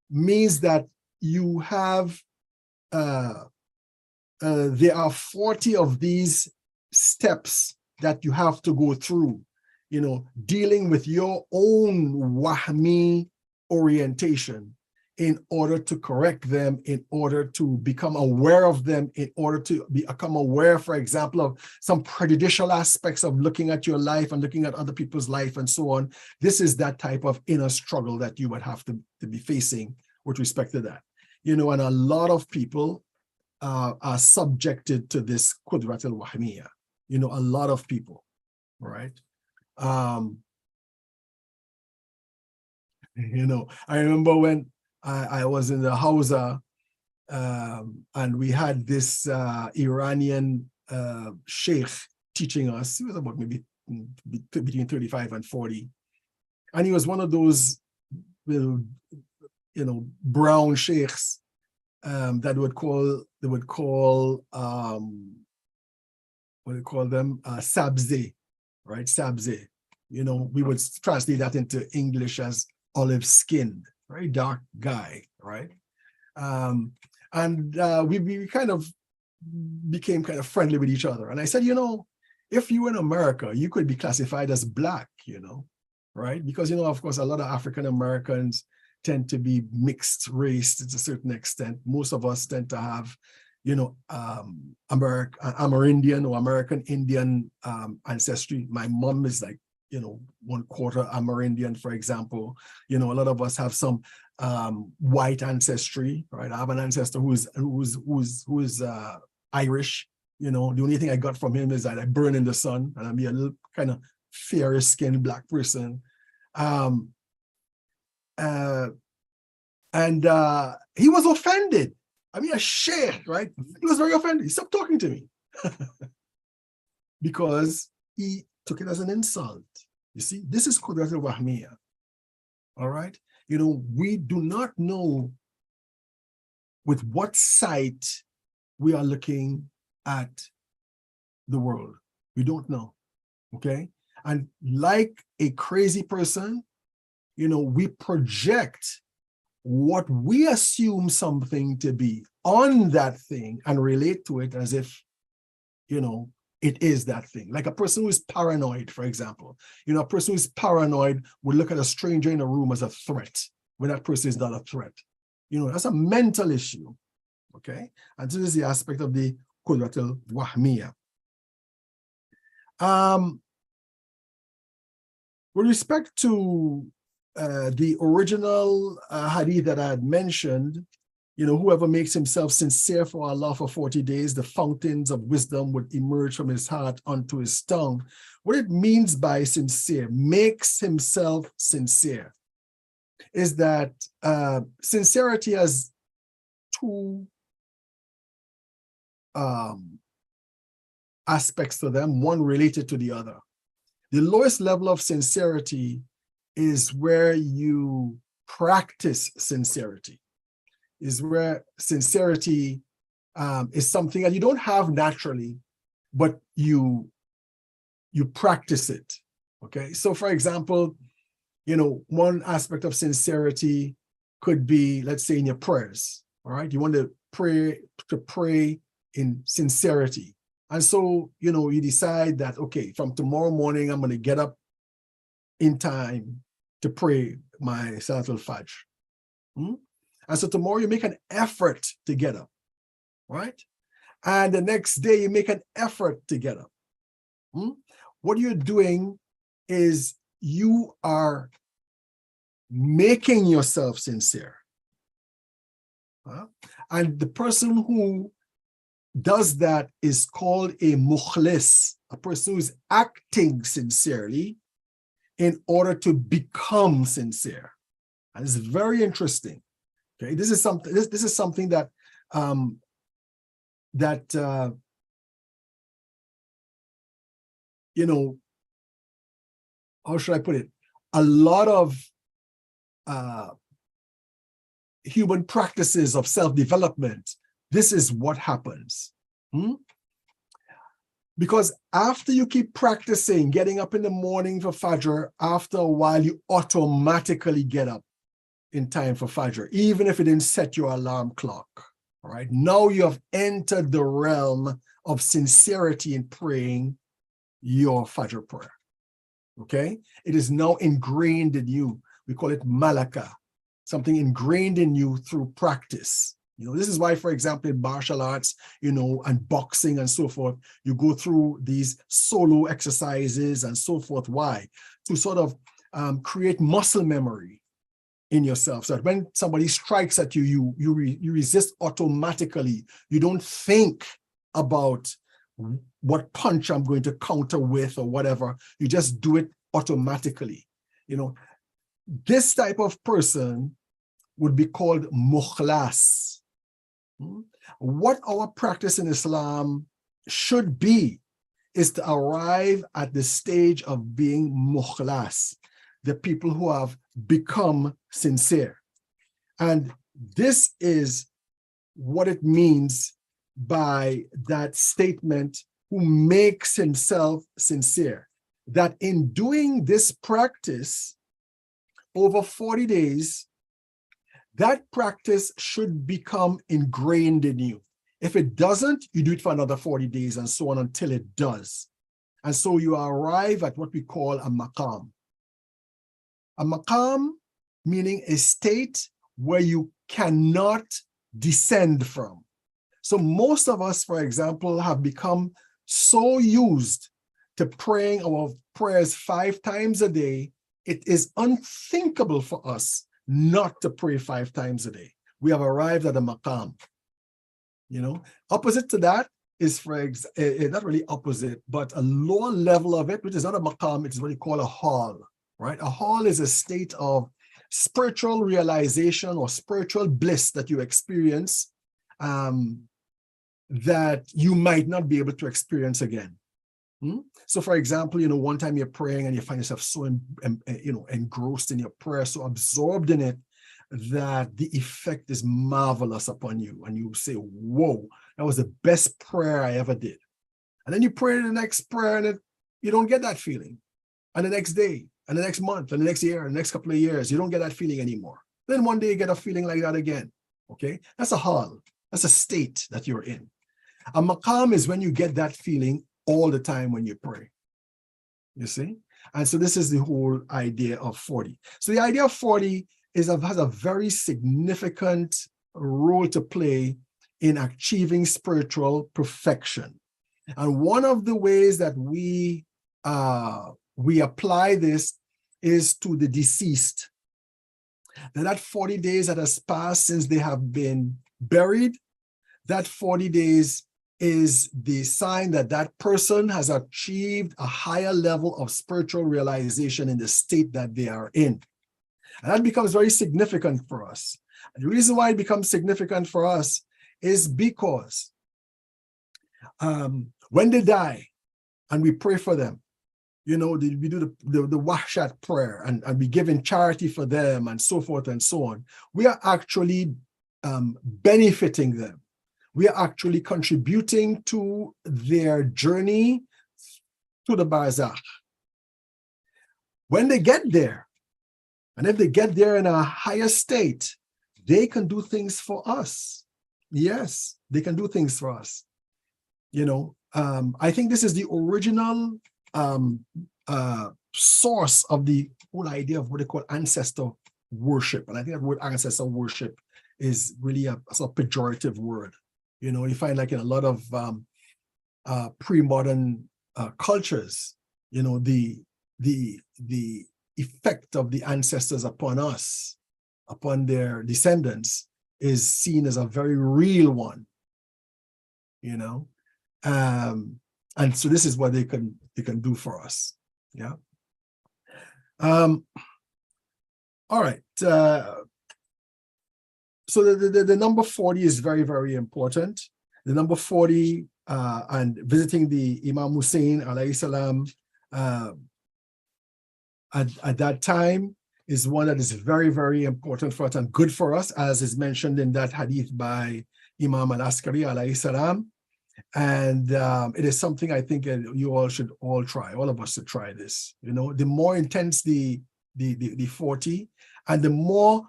means that you have there are 40 of these steps that you have to go through, dealing with your own Wahmi orientation in order to correct them, in order to become aware of them, in order to become aware, for example, of some prejudicial aspects of looking at your life and looking at other people's life and so on. This is that type of inner struggle that you would have to be facing with respect to that. And a lot of people are subjected to this Qudrat al-Wahmiyya. A lot of people, right? I remember when I was in the Hausa, and we had this Iranian sheikh teaching us. He was about maybe between 35 and 40. And he was one of those, brown sheikhs that would call what do you call them? Sabze, right? Sabze. We would translate that into English as olive-skinned, very dark guy, right? And we kind of became kind of friendly with each other. And I said, if you were in America, you could be classified as black, right? Because, of course, a lot of African Americans tend to be mixed race to a certain extent. Most of us tend to have, Amerindian or American Indian ancestry. My mom is like, 1/4 Amerindian, for example. A lot of us have some white ancestry, right? I have an ancestor who's Irish. The only thing I got from him is that I burn in the sun and I'm a little kind of fairer skinned black person. He was offended. I mean, a sheikh, right? He was very offended. He stopped talking to me because he took it as an insult. You see, this is Qudrat al-Wahmiya. All right? We do not know with what sight we are looking at the world. We don't know. Okay? And like a crazy person, we project what we assume something to be on that thing and relate to it as if, it is that thing. Like a person who is paranoid, for example. A person who is paranoid would look at a stranger in a room as a threat when that person is not a threat. That's a mental issue. Okay? And this is the aspect of the Qudrat al-Wahmiya. With respect to the original hadith that I had mentioned, whoever makes himself sincere for Allah for 40 days, the fountains of wisdom would emerge from his heart onto his tongue. What it means by sincere, makes himself sincere, is that sincerity has two aspects to them, one related to the other. The lowest level of sincerity is where you practice sincerity, is where sincerity is something that you don't have naturally, but you practice it, okay? So for example, one aspect of sincerity could be, let's say, in your prayers, all right? You want to pray in sincerity. And so, you decide that, okay, from tomorrow morning, I'm going to get up in time to pray my Salatul Fajr. And so tomorrow you make an effort to get up, right? And the next day you make an effort to get up. What you're doing is you are making yourself sincere. And the person who does that is called a mukhlis, a person who is acting sincerely in order to become sincere. And it's very interesting. Okay, this is something. This is something that how should I put it? A lot of human practices of self-development. This is what happens. Because after you keep practicing getting up in the morning for Fajr, after a while you automatically get up in time for Fajr, even if it didn't set your alarm clock. All right. Now you have entered the realm of sincerity in praying your Fajr prayer. Okay. It is now ingrained in you. We call it malaka, something ingrained in you through practice. This is why, for example, in martial arts, and boxing and so forth, you go through these solo exercises and so forth. Why? To sort of create muscle memory in yourself, so that when somebody strikes at you, you resist automatically. You don't think about what punch I'm going to counter with or whatever. You just do it automatically. This type of person would be called mukhlas. What our practice in Islam should be is to arrive at the stage of being mukhlas, the people who have become sincere. And this is what it means by that statement, who makes himself sincere. That in doing this practice over 40 days, that practice should become ingrained in you. If it doesn't, you do it for another 40 days and so on until it does. And so you arrive at what we call a maqam. A maqam meaning a state where you cannot descend from. So most of us, for example, have become so used to praying our prayers 5 times a day, it is unthinkable for us not to pray 5 times a day. We have arrived at a maqam. You know, opposite to that is, not really opposite, but a lower level of it, which is not a maqam, it is what you call a hall, right? A hall is a state of spiritual realization or spiritual bliss that you experience that you might not be able to experience again. So for example, you know, one time you're praying and you find yourself so, engrossed in your prayer, so absorbed in it, that the effect is marvelous upon you. And you say, whoa, that was the best prayer I ever did. And then you pray the next prayer and you don't get that feeling. And the next day, and the next month, and the next year, and the next couple of years, you don't get that feeling anymore. Then one day you get a feeling like that again, okay? That's a hal. That's a state that you're in. A maqam is when you get that feeling all the time when you pray, you see? And so this is the whole idea of 40. So the idea of 40 has a very significant role to play in achieving spiritual perfection. And one of the ways that we apply this is to the deceased. That 40 days that has passed since they have been buried, that 40 days is the sign that that person has achieved a higher level of spiritual realization in the state that they are in. And that becomes very significant for us. And the reason why it becomes significant for us is because when they die and we pray for them, you know, we do the wahshat prayer and we give in charity for them and so forth and so on. We are actually benefiting them. We are actually contributing to their journey to the barzakh. When they get there, and if they get there in a higher state, they can do things for us. Yes, they can do things for us. You know, I think this is the original source of the whole idea of what they call ancestor worship. And I think that word ancestor worship is really a sort of pejorative word. You know, you find like in a lot of pre-modern cultures, you know, the effect of the ancestors upon us, upon their descendants, is seen as a very real one, you know. And so this is what they can do for us. Yeah. All right. So the number 40 is very, very important. The number 40 and visiting the Imam Hussein alayhi salam at that time is one that is very, very important for us and good for us, as is mentioned in that hadith by Imam al-Askari alayhi salam. And it is something I think you all should all try. All of us should try this. You know, the more intense the 40, and the more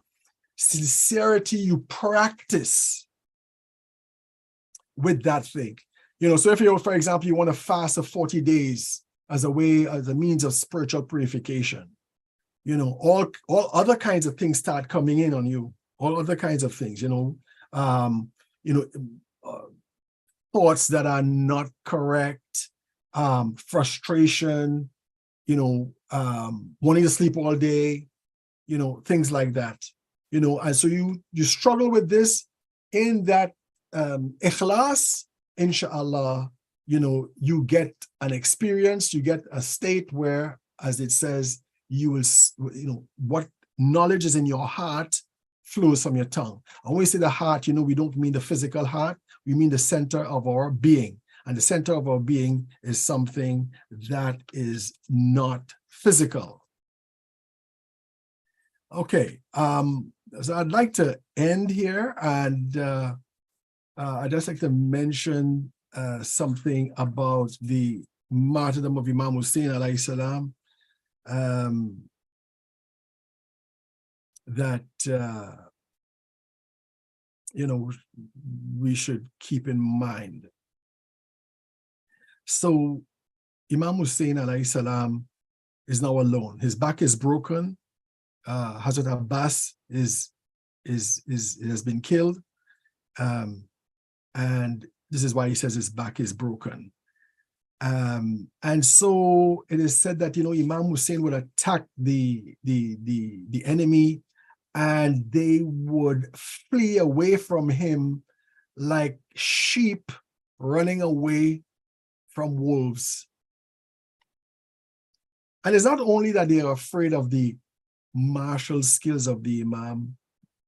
sincerity you practice with that thing. You know, so if you, for example, you want to fast for 40 days as a means of spiritual purification, you know, all other kinds of things start coming in on you. All other kinds of things, thoughts that are not correct, frustration, you know, wanting to sleep all day, you know, things like that, you know. And so you struggle with this in that ikhlas, inshallah, you know, you get an experience, you get a state where, as it says, you will, you know, what knowledge is in your heart flows from your tongue. And when we say the heart, you know, we don't mean the physical heart, we mean the center of our being. And the center of our being is something that is not physical. Okay, so I'd like to end here, and I'd just like to mention something about the martyrdom of Imam Hussein alayhi salam, that we should keep in mind. So Imam Hussein alayhi salam is now alone. His back is broken. Hazrat Abbas has been killed. And this is why he says his back is broken. And so it is said that, Imam Hussein would attack the enemy, and they would flee away from him like sheep running away from wolves. And it's not only that they are afraid of the martial skills of the Imam,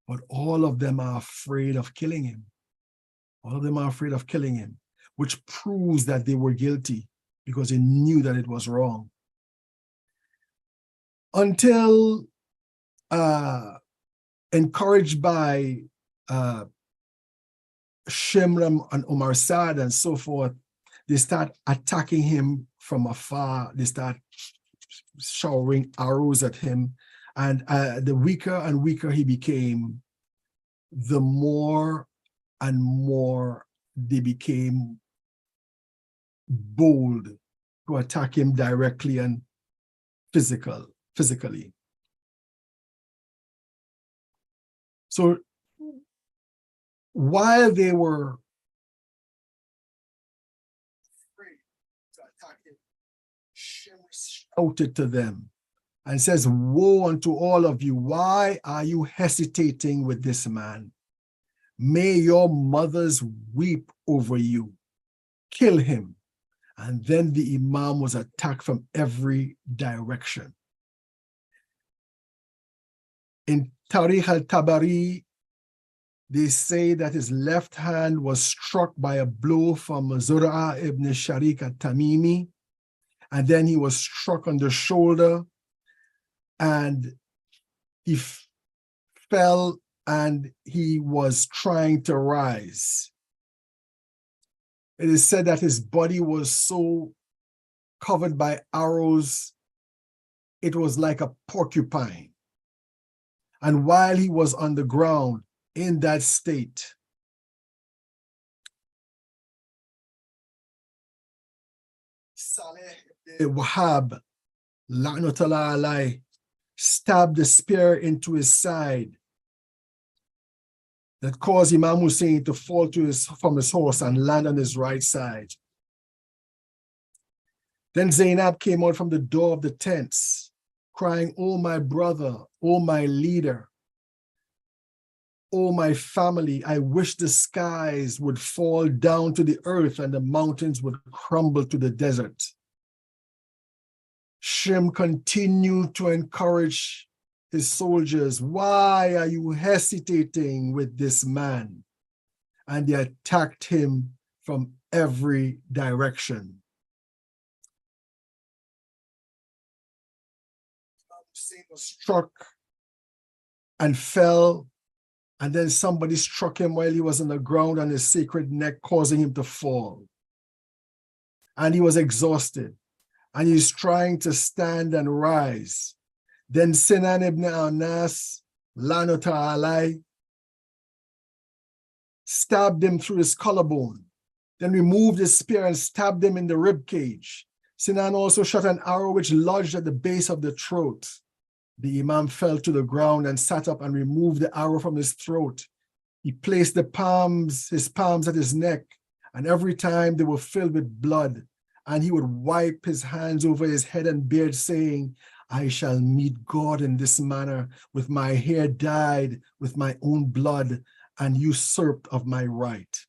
but all of them are afraid of killing him. All of them are afraid of killing him, which proves that they were guilty because they knew that it was wrong. Until encouraged by Shimram and Umar Saad and so forth, they start attacking him from afar. They start showering arrows at him. And the weaker and weaker he became, the more and more they became bold to attack him directly and physically. So while they were afraid to attack him, Shem shouted to them and says, "Woe unto all of you, why are you hesitating with this man? May your mothers weep over you. Kill him." And then the Imam was attacked from every direction. In Tariq al-Tabari, they say that his left hand was struck by a blow from Zur'a ibn Sharik al-Tamimi, and then he was struck on the shoulder, and he fell, and he was trying to rise. It is said that his body was so covered by arrows, it was like a porcupine. And while he was on the ground in that state, Saleh ibn Wahab, la'natullah alayh, stabbed the spear into his side that caused Imam Hussein to fall from his horse and land on his right side. Then Zainab came out from the door of the tents, crying, "Oh, my brother, oh, my leader, oh, my family, I wish the skies would fall down to the earth and the mountains would crumble to the desert." Shem continued to encourage his soldiers, "Why are you hesitating with this man?" And they attacked him from every direction. Hussein was struck and fell, and then somebody struck him while he was on the ground on his sacred neck, causing him to fall. And he was exhausted, and he's trying to stand and rise. Then Sinan ibn Anas, Lanata alai, stabbed him through his collarbone, then removed his spear and stabbed him in the rib cage. Sinan also shot an arrow which lodged at the base of the throat. The Imam fell to the ground and sat up and removed the arrow from his throat. He placed his palms at his neck, and every time they were filled with blood, and he would wipe his hands over his head and beard, saying, "I shall meet God in this manner, with my hair dyed with my own blood and usurped of my right."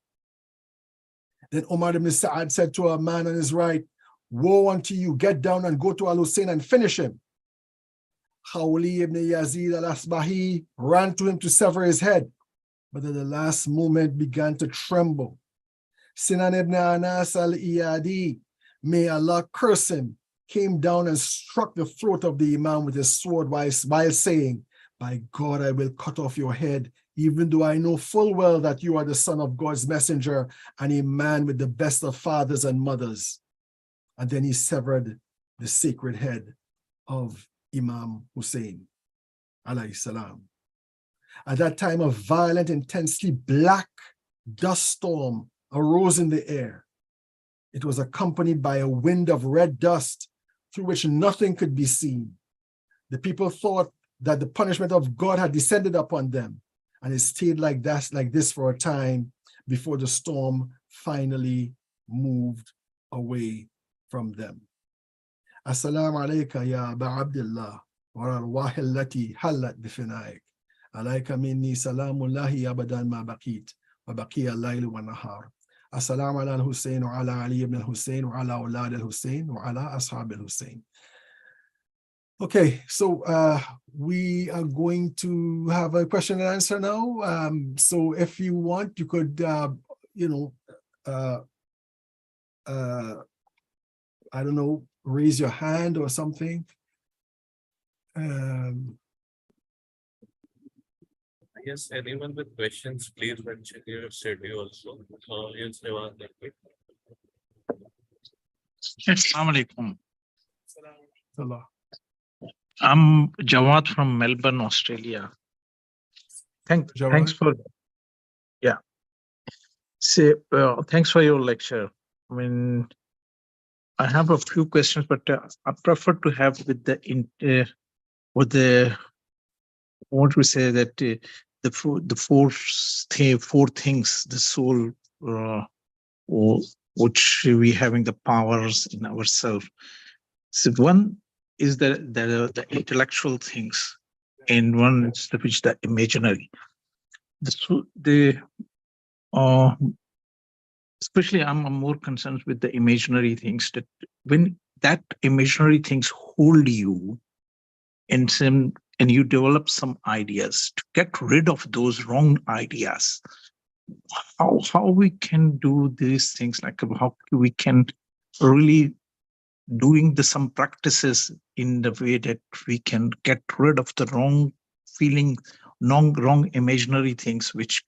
Then Umar ibn Sa'ad said to a man on his right, "Woe unto you, get down and go to Al-Hussein and finish him." Khawli ibn Yazid al-Asbahi ran to him to sever his head, but at the last moment began to tremble. Sinan ibn Anas al-Iyadi, may Allah curse him, came down and struck the throat of the Imam with his sword while saying, "By God, I will cut off your head, even though I know full well that you are the son of God's messenger and a man with the best of fathers and mothers." And then he severed the sacred head of Imam Hussein, alayhi salam. At that time, a violent, intensely black dust storm arose in the air. It was accompanied by a wind of red dust through which nothing could be seen. The people thought that the punishment of God had descended upon them, and it stayed like this for a time before the storm finally moved away from them. Assalamu alayka ya Aba Abdullah wa arwah allati hallat bifinaik. Alayka minni salamullahi abadan ma baqit wa baqiya al-layl wa nahar. Assalamu ala al-Hussein wa ala Ali ibn al-Hussein wa ala awlad al-Hussein wa ala ashab al-Hussein. Okay, so we are going to have a question and answer now. So if you want, you could, I don't know, raise your hand or something. I guess anyone with questions, please mention your study also. Yes, Assalamu alaikum. Salah. I'm Jawad from Melbourne, Australia. Thanks for thanks for your lecture. I mean, I have a few questions, but I prefer to have what we say that the four things, the soul, which we having the powers in ourselves. So one is the intellectual things, and one is the imaginary. Especially I'm more concerned with the imaginary things, that when that imaginary things hold you and you develop some ideas to get rid of those wrong ideas, how we can do these things, like how we can really doing some practices in the way that we can get rid of the wrong feeling, wrong imaginary things, which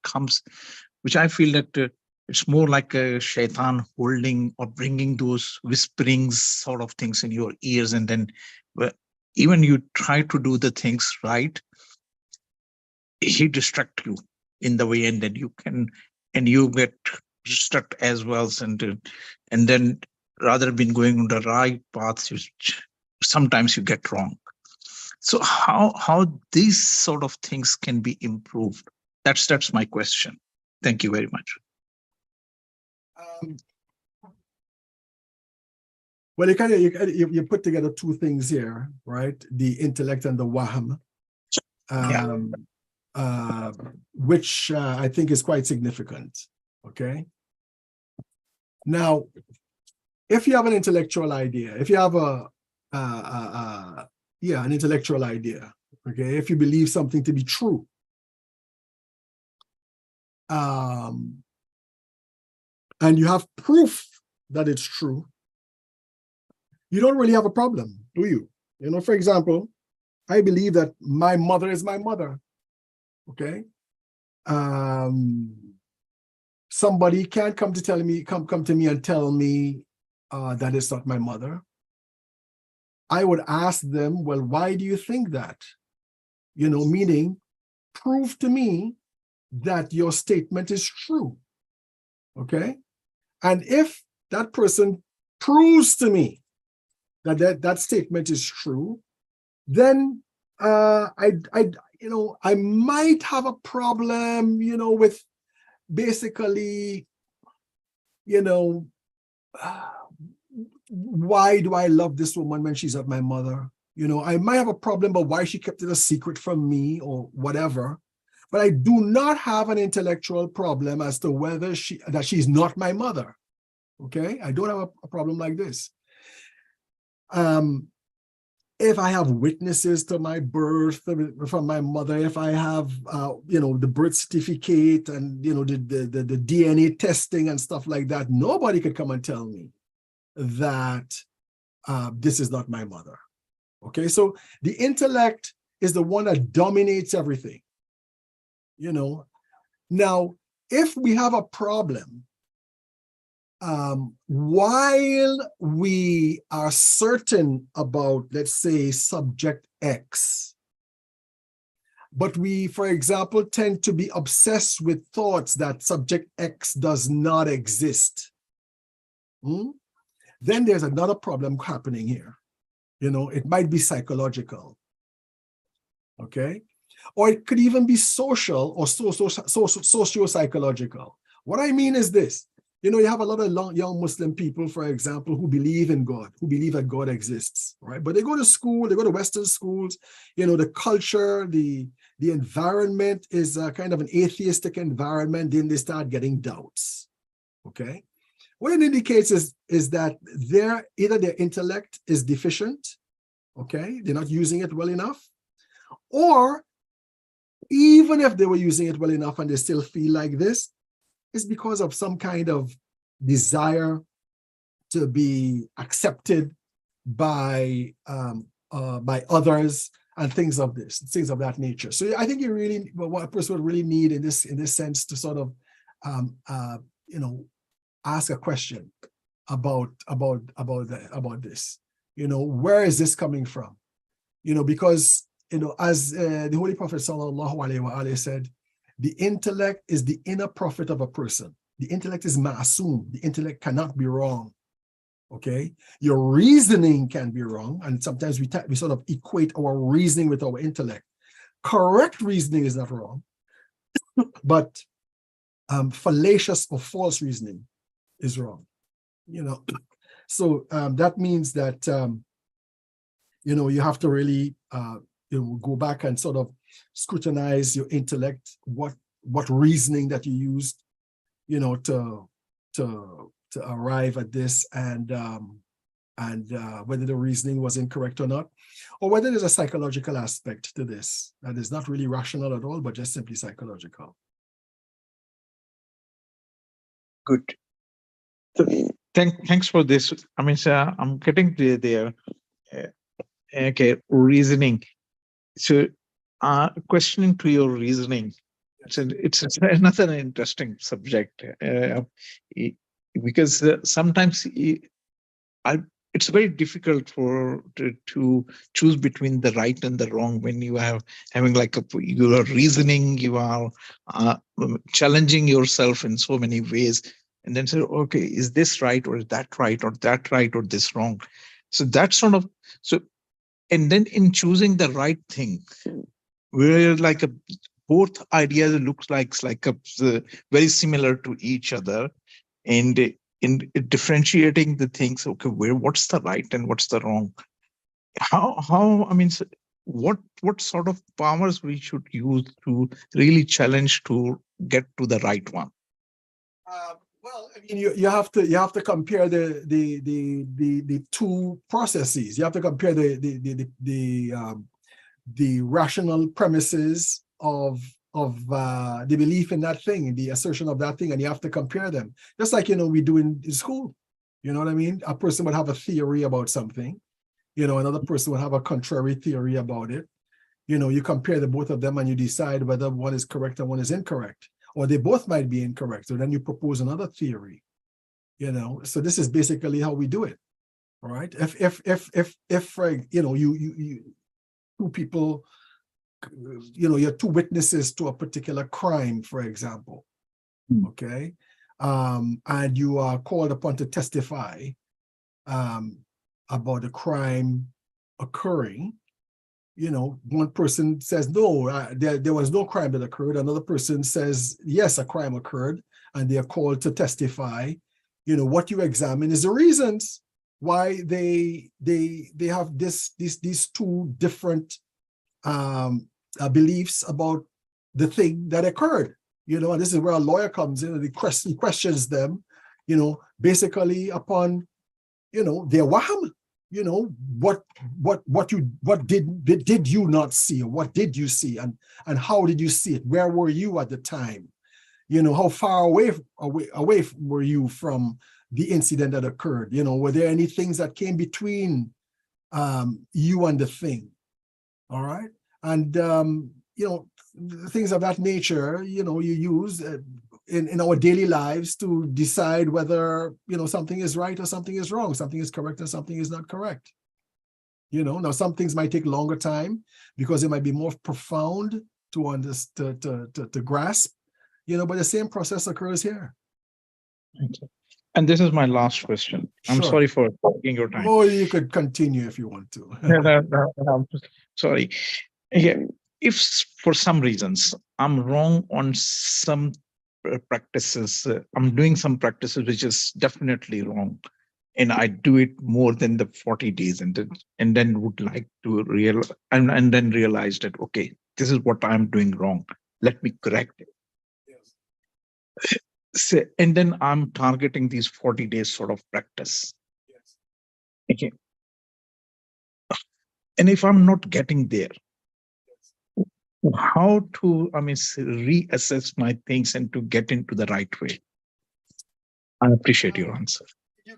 I feel that it's more like a shaitan holding or bringing those whisperings sort of things in your ears, and then even you try to do the things right, he distract you in the way, and then you get distracted as well, and then rather than going on the right path, sometimes you get wrong. So how these sort of things can be improved? That's my question. Thank you very much. Well, you put together two things here, right? The intellect and the wahm, which I think is quite significant. Okay. Now, if you have an intellectual idea, if you have an intellectual idea, okay, if you believe something to be true, and you have proof that it's true, you don't really have a problem, do you? You know, for example, I believe that my mother is my mother, okay? Somebody can't come to me and tell me that it's not my mother. I would ask them, well, why do you think that? You know, meaning, prove to me that your statement is true, okay? And if that person proves to me that statement is true, then I might have a problem, with basically, why do I love this woman when she's not my mother? I might have a problem about why she kept it a secret from me or whatever, but I do not have an intellectual problem as to whether she's not my mother. Okay, I don't have a problem like this. If I have witnesses to my birth from my mother, if I have, the birth certificate and, the DNA testing and stuff like that, nobody could come and tell me that this is not my mother. Okay, so the intellect is the one that dominates everything. Now, if we have a problem, while we are certain about, let's say, subject X, but we, for example, tend to be obsessed with thoughts that subject X does not exist. Then there's another problem happening here. It might be psychological, okay? Or it could even be social or socio-psychological. What I mean is this. You have a lot of young Muslim people, for example, who believe in God, who believe that God exists, right? But they go to school, they go to Western schools, the culture, the environment is a kind of an atheistic environment. Then they start getting doubts, okay? What it indicates is that either their intellect is deficient, okay? They're not using it well enough, or even if they were using it well enough and they still feel like this, it's because of some kind of desire to be accepted by others and things of that nature. So I think what a person would really need in this sense to sort of ask a question about this. Where is this coming from? Because as the Holy Prophet sallallahu alaihi wasallam said, the intellect is the inner prophet of a person. The intellect is ma'asum. The intellect cannot be wrong. Okay? Your reasoning can be wrong, and sometimes we sort of equate our reasoning with our intellect. Correct reasoning is not wrong, but fallacious or false reasoning is wrong. So that means that you have to really go back and sort of scrutinize your intellect, what reasoning that you used, to arrive at this, and whether the reasoning was incorrect or not, or whether there's a psychological aspect to this that is not really rational at all, but just simply psychological. Good. Thanks for this. I mean, sir, I'm getting there. Okay, reasoning. So, questioning to your reasoning. It's another interesting subject because sometimes it's very difficult to choose between the right and the wrong when you are having you are reasoning, you are challenging yourself in so many ways, and then say, okay, is this right, or is that right, or that right, or this wrong? So that sort of and then in choosing the right thing, where both ideas looks very similar to each other, and in differentiating the things, okay, what's the right and what's the wrong? How I mean, what sort of powers we should use to really challenge to get to the right one? Well, I mean, you have to compare the two processes. You have to compare the rational premises of the belief in that thing, the assertion of that thing, and you have to compare them. Just like we do in school. You know what I mean? A person would have a theory about something. Another person would have a contrary theory about it. You compare the both of them and you decide whether one is correct and one is incorrect, or they both might be incorrect. So then you propose another theory. So this is basically how we do it. All right. If you two people, you're two witnesses to a particular crime, for example, okay, and you are called upon to testify about the crime occurring. One person says, no, there was no crime that occurred. Another person says, yes, a crime occurred, and they are called to testify. What you examine is the reasons why they have these two different beliefs about the thing that occurred. And this is where a lawyer comes in, and he questions them, basically upon, their waham. What did you not see? What did you see, and how did you see it? Where were you at the time? How far away were you from the incident that occurred? Were there any things that came between you and the thing? All right, and things of that nature. You use in our daily lives to decide whether something is right or something is wrong, something is correct or something is not correct. Now some things might take longer time because they might be more profound to grasp, but the same process occurs here. Okay. And this is my last question. I'm Sure. sorry for taking your time. Oh, you could continue if you want to. No, I'm sorry. Yeah, if for some reasons I'm wrong on some practices, I'm doing some practices which is definitely wrong, and I do it more than the 40 days, and then would like to and then realize that, okay, this is what I'm doing wrong. Let me correct it. Yes. So, and then I'm targeting these 40 days sort of practice. Yes. Okay. And if I'm not getting there, how to, reassess my things and to get into the right way? I appreciate your answer. You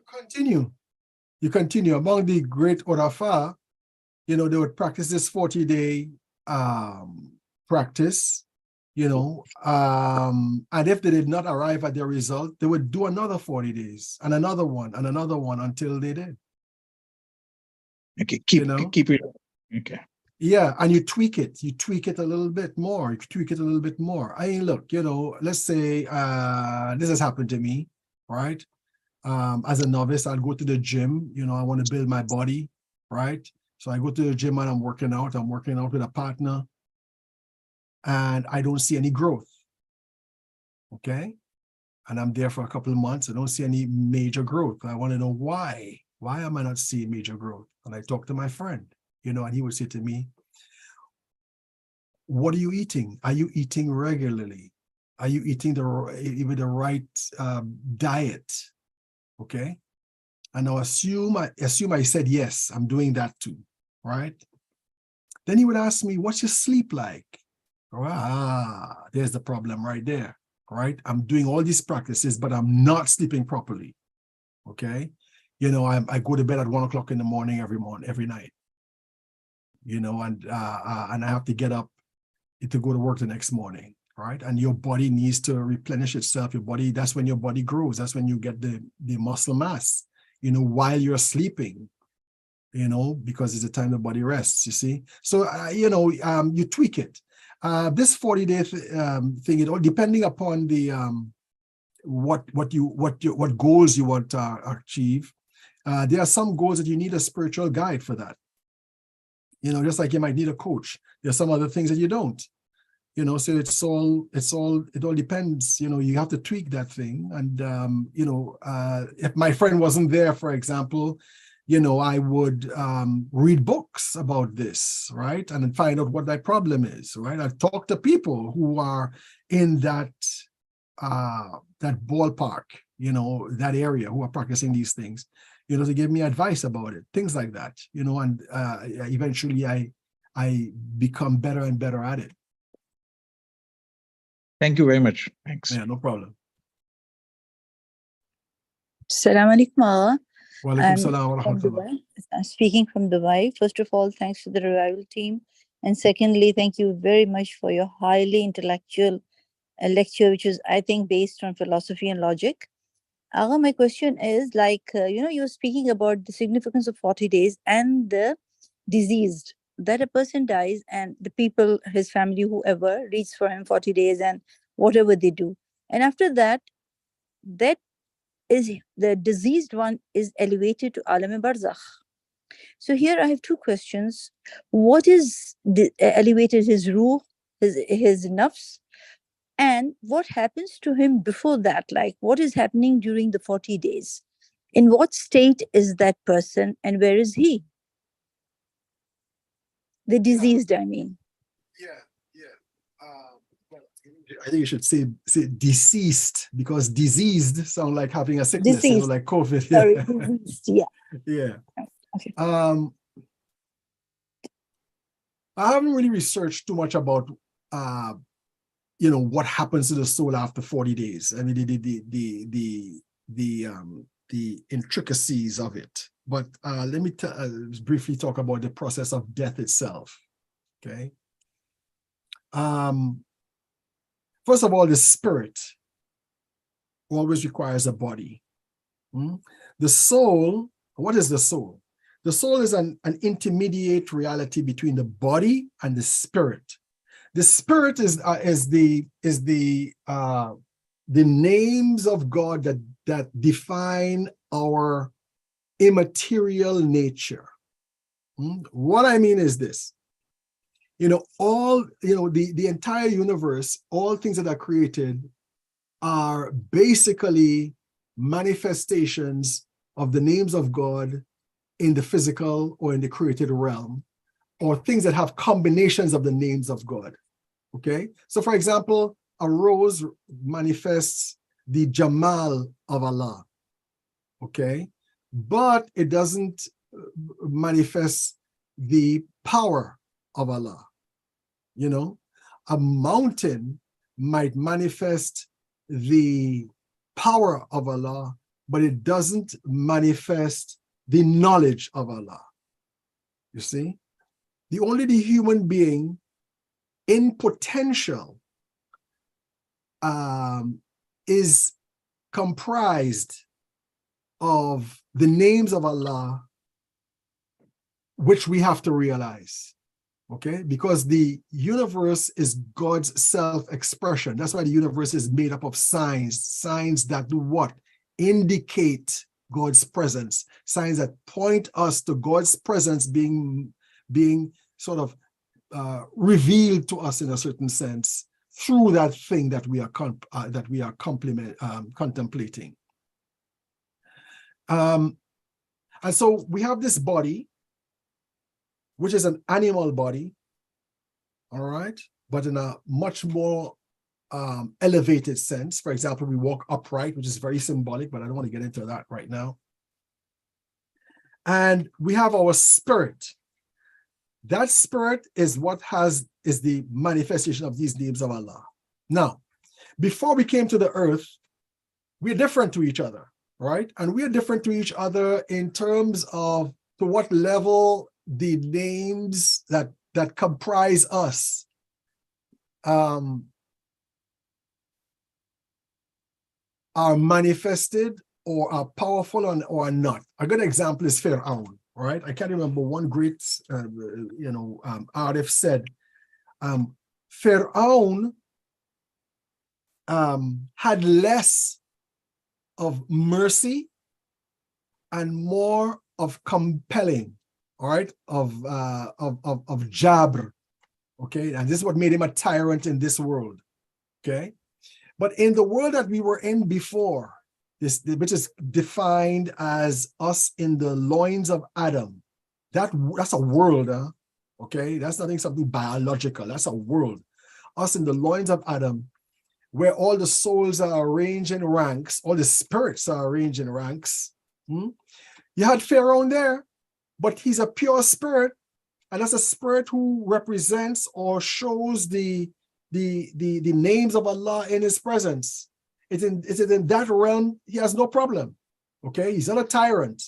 continue. Among the great Orafa, they would practice this 40-day practice, and if they did not arrive at their result, they would do another 40 days and another one until they did. Okay, keep it. Okay. Yeah, and you tweak it a little bit more. I mean, look, let's say this has happened to me, right? As a novice, I'll go to the gym, I want to build my body, right? So I go to the gym and I'm working out with a partner, and I don't see any growth, okay? And I'm there for a couple of months, I don't see any major growth. I want to know why. Why am I not seeing major growth? And I talk to my friend, and he would say to me, what are you eating? Are you eating regularly? Are you eating with the right diet? Okay. And I assume I said, yes, I'm doing that too, right? Then he would ask me, what's your sleep like? There's the problem right there, right? I'm doing all these practices, but I'm not sleeping properly, okay? I go to bed at 1 o'clock in the morning every night, and I have to get up to go to work the next morning, right? And your body needs to replenish itself. That's when your body grows. That's when you get the muscle mass, while you're sleeping, because it's the time the body rests, you see? So, you tweak it. This 40-day thing, it all depending upon the what goals you want to achieve. There are some goals that you need a spiritual guide for that. Just like you might need a coach. There's some other things that you don't. So it all depends. You have to tweak that thing. And if my friend wasn't there, for example, I would read books about this, right? And then find out what that problem is, right? I talk to people who are in that ballpark, that area, who are practicing these things, to give me advice about it, things like that, and eventually I become better and better at it. Thank you very much. Thanks. Yeah, no problem. Assalamu alaikum. Wa alaikum salam wa rahmatullah. I'm speaking from Dubai. First of all, thanks to the Revival team. And secondly, thank you very much for your highly intellectual lecture, which is, I think, based on philosophy and logic. Agha, my question is, you're speaking about the significance of 40 days and the diseased, that a person dies and the people, his family, whoever, reads for him 40 days and whatever they do. And after that is the diseased one is elevated to Alam Barzakh. So here I have two questions. What is elevated, his ruh, his nafs? And what happens to him before that? Like, what is happening during the 40 days? In what state is that person and where is he? The diseased, I mean. Yeah. I think you should say deceased, because diseased sound like having a sickness, like COVID. Sorry, diseased, yeah. Yeah. Okay. I haven't really researched too much about what happens to the soul after 40 days. I mean, the intricacies of it. But let me briefly talk about the process of death itself. Okay. First of all, the spirit always requires a body. The soul, what is the soul? The soul is an intermediate reality between the body and the spirit. The spirit is the names of God that define our immaterial nature. What I mean is this. The entire universe, all things that are created are basically manifestations of the names of God in the physical or in the created realm, or things that have combinations of the names of God. Okay? So for example, a rose manifests the Jamal of Allah. Okay? But it doesn't manifest the power of Allah. A mountain might manifest the power of Allah, but it doesn't manifest the knowledge of Allah. You see? The human being in potential is comprised of the names of Allah, which we have to realize. Okay, because the universe is God's self-expression. That's why the universe is made up of signs that do what? Indicate God's presence, signs that point us to God's presence being sort of revealed to us in a certain sense through that thing that we are contemplating. And so we have this body, which is an animal body, all right, but in a much more elevated sense. For example, we walk upright, which is very symbolic, but I don't want to get into that right now. And we have our spirit. That spirit is is the manifestation of these names of Allah. Now, before we came to the earth, we're different to each other, right? And we're different to each other in terms of to what level the names that comprise us are manifested or are powerful or are not. A good example is Fir'aun, right? I can't remember one great arif said, Fir'aun had less of mercy and more of compelling, all right, of Jabr, okay? And this is what made him a tyrant in this world, okay? But in the world that we were in before, which is defined as us in the loins of Adam, that's a world, okay? That's something biological, that's a world. Us in the loins of Adam, where all the souls are arranged in ranks, all the spirits are arranged in ranks. You had Pharaoh there, but he's a pure spirit, and that's a spirit who represents or shows the names of Allah in his presence. It's in that realm, he has no problem. Okay, he's not a tyrant.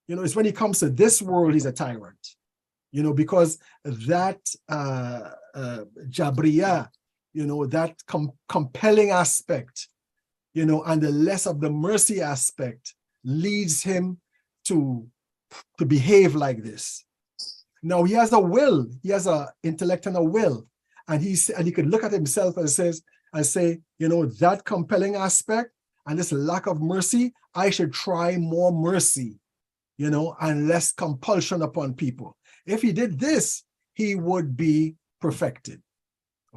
It's when he comes to this world, he's a tyrant. Because that Jabriya, that compelling aspect, and the less of the mercy aspect leads him to behave like this. Now he has a will, he has an intellect and a will, and he could look at himself and say, that compelling aspect and this lack of mercy, I should try more mercy, and less compulsion upon people. If he did this, he would be perfected,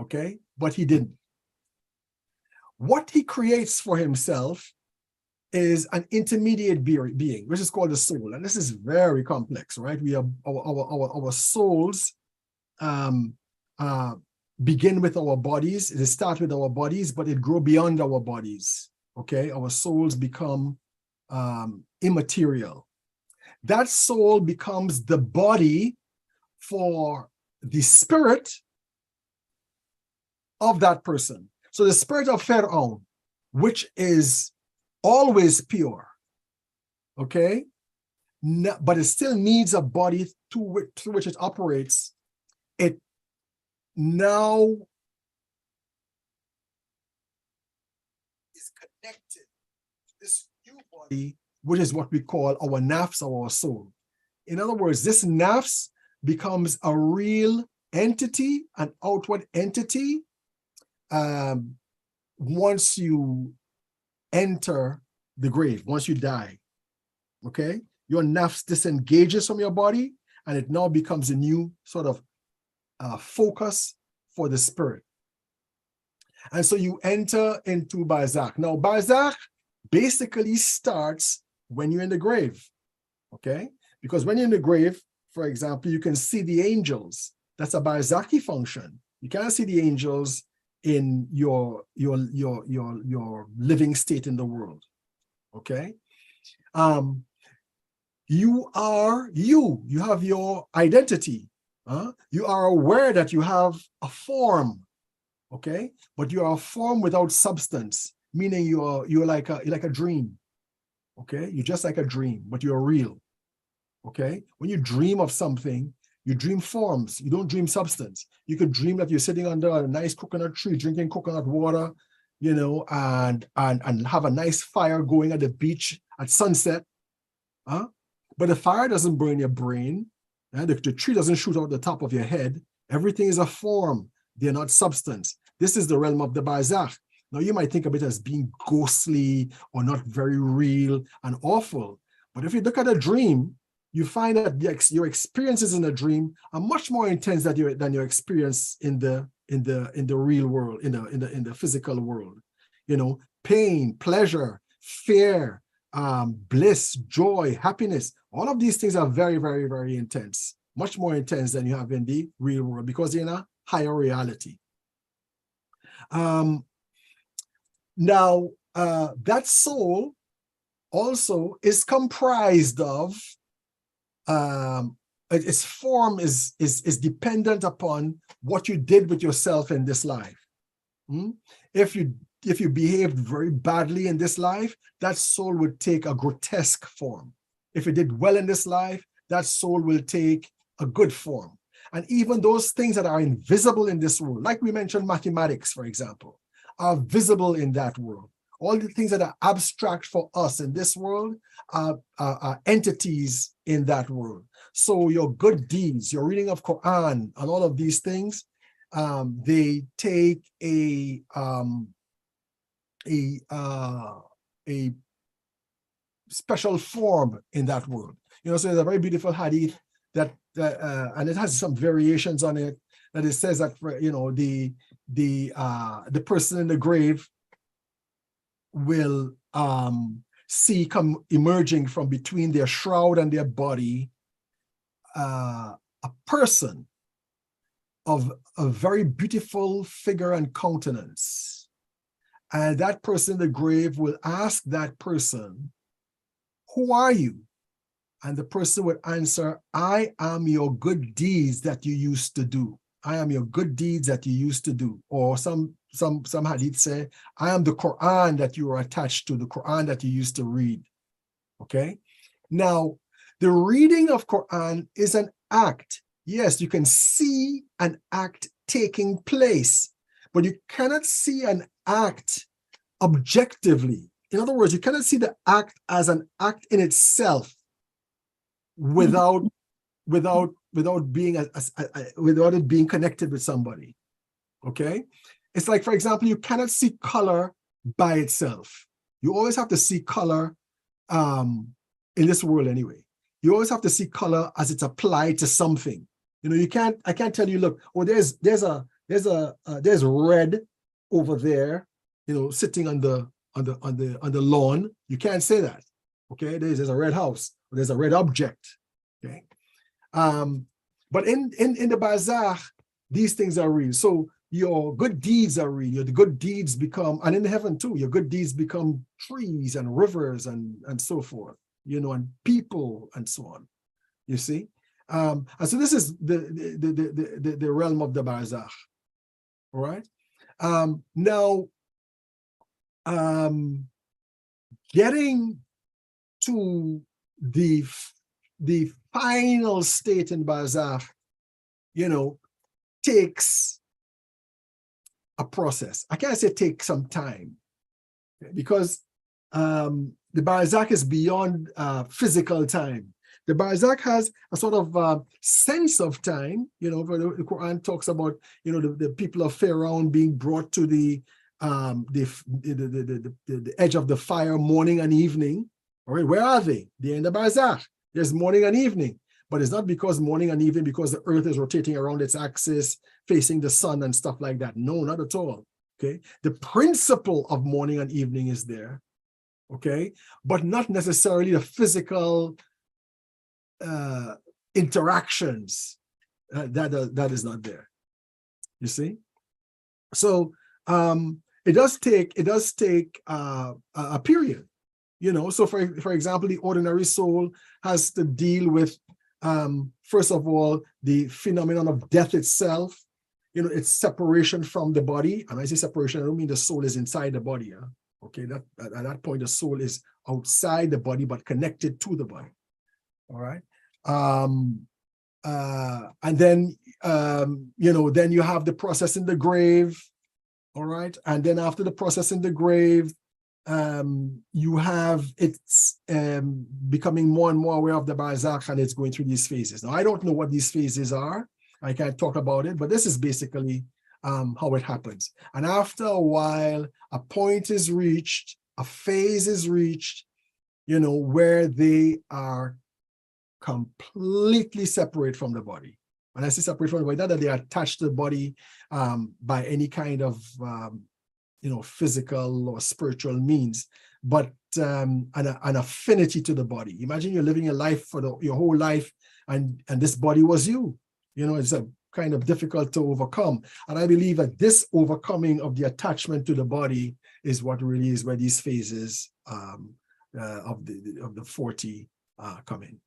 okay? But he didn't. What he creates for himself is an intermediate being, which is called the soul. And this is very complex, right? We have our souls begin with our bodies. It starts with our bodies, but it grows beyond our bodies, okay? Our souls become immaterial. That soul becomes the body for the spirit of that person. So the spirit of Pharaoh, which is always pure, okay? But it still needs a body through which it operates. It now is connected to this new body, which is what we call our nafs, our soul. In other words, this nafs becomes a real entity, an outward entity, once you enter the grave, once you die, okay? Your nafs disengages from your body, and it now becomes a new sort of focus for the spirit. And so you enter into barzakh. Now, barzakh basically starts when you're in the grave, okay? Because when you're in the grave, for example, you can see the angels. That's a barzakhi function. You can't see the angels in your living state in the world, okay? You are you. You have your identity. You are aware that you have a form, okay? But you are a form without substance, meaning you're like a dream, okay? You're just like a dream, but you're real, okay? When you dream of something, you dream forms. You don't dream substance. You could dream that you're sitting under a nice coconut tree, drinking coconut water, you know, and have a nice fire going at the beach at sunset, But the fire doesn't burn your brain. The tree doesn't shoot out the top of your head. Everything is a form. They're not substance. This is the realm of the barzakh. Now, you might think of it as being ghostly or not very real and awful. But if you look at a dream, you find that your experiences in a dream are much more intense than your experience in the real world, in the physical world. You know, pain, pleasure, fear, bliss, joy, happiness. All of these things are very, very, very intense, much more intense than you have in the real world because they're in a higher reality. Now, that soul also is comprised of, its form is dependent upon what you did with yourself in this life. If you behaved very badly in this life, that soul would take a grotesque form. If you did well in this life, that soul will take a good form. And even those things that are invisible in this world, like we mentioned mathematics, for example, are visible in that world. All the things that are abstract for us in this world are entities in that world. So your good deeds, your reading of Quran, and all of these things, they take a special form in that world. You know, so there's a very beautiful hadith that, and it has some variations on it, that it says that, you know, the person in the grave will see come emerging from between their shroud and their body a person of a very beautiful figure and countenance. And that person in the grave will ask that person, "Who are you?" And the person would answer, "I am your good deeds that you used to do. I am your good deeds that you used to do." Or some hadith say, "I am the Quran that you are attached to, the Quran that you used to read." Okay? Now, the reading of Quran is an act. Yes, you can see an act taking place, but you cannot see an act objectively. In other words, you cannot see the act as an act in itself without it being connected with somebody. Okay? It's like, for example, you cannot see color by itself. You always have to see color in this world anyway. You always have to see color as it's applied to something. You know, I can't tell you, look, oh, there's red over there, you know, sitting on the lawn. You can't say that. Okay, there's a red house, or there's a red object. Okay. But in the barzakh, these things are real. So your good deeds are real. The good deeds become, and in heaven too, your good deeds become trees and rivers and so forth, you know, and people and so on. You see? And so this is the realm of the barzakh. All right. Now, getting to the final state in barzakh, you know, takes a process. I can't say take some time, because the barzakh is beyond physical time. The barzakh has a sort of sense of time. You know, the Quran talks about, you know, the people of Pharaoh being brought to the edge of the fire morning and evening. All right, where are they? They're in the barzakh. There's morning and evening, but it's not because morning and evening because the earth is rotating around its axis, facing the sun and stuff like that. No, not at all. Okay, the principle of morning and evening is there. Okay, but not necessarily the physical interactions. That is not there. You see, so it does take a period. You know, so for example, the ordinary soul has to deal with first of all the phenomenon of death itself. You know, it's separation from the body. And when I say separation, I don't mean the soul is inside the body. Huh? Okay, that at that point the soul is outside the body but connected to the body. All right. And then you know, then you have the process in the grave. All right, and then after the process in the grave, you have it's becoming more and more aware of the barzakh, and it's going through these phases. Now, I don't know what these phases are. I can't talk about it, but this is basically how it happens. And after a while, a point is reached, a phase is reached, you know, where they are completely separate from the body. When I say separate from the body, not that they are attached to the body by any kind of you know, physical or spiritual means, but an affinity to the body. Imagine you're living your life for your whole life, and this body was you. You know, it's a kind of difficult to overcome. And I believe that this overcoming of the attachment to the body is what really is where these phases of the 40 come in.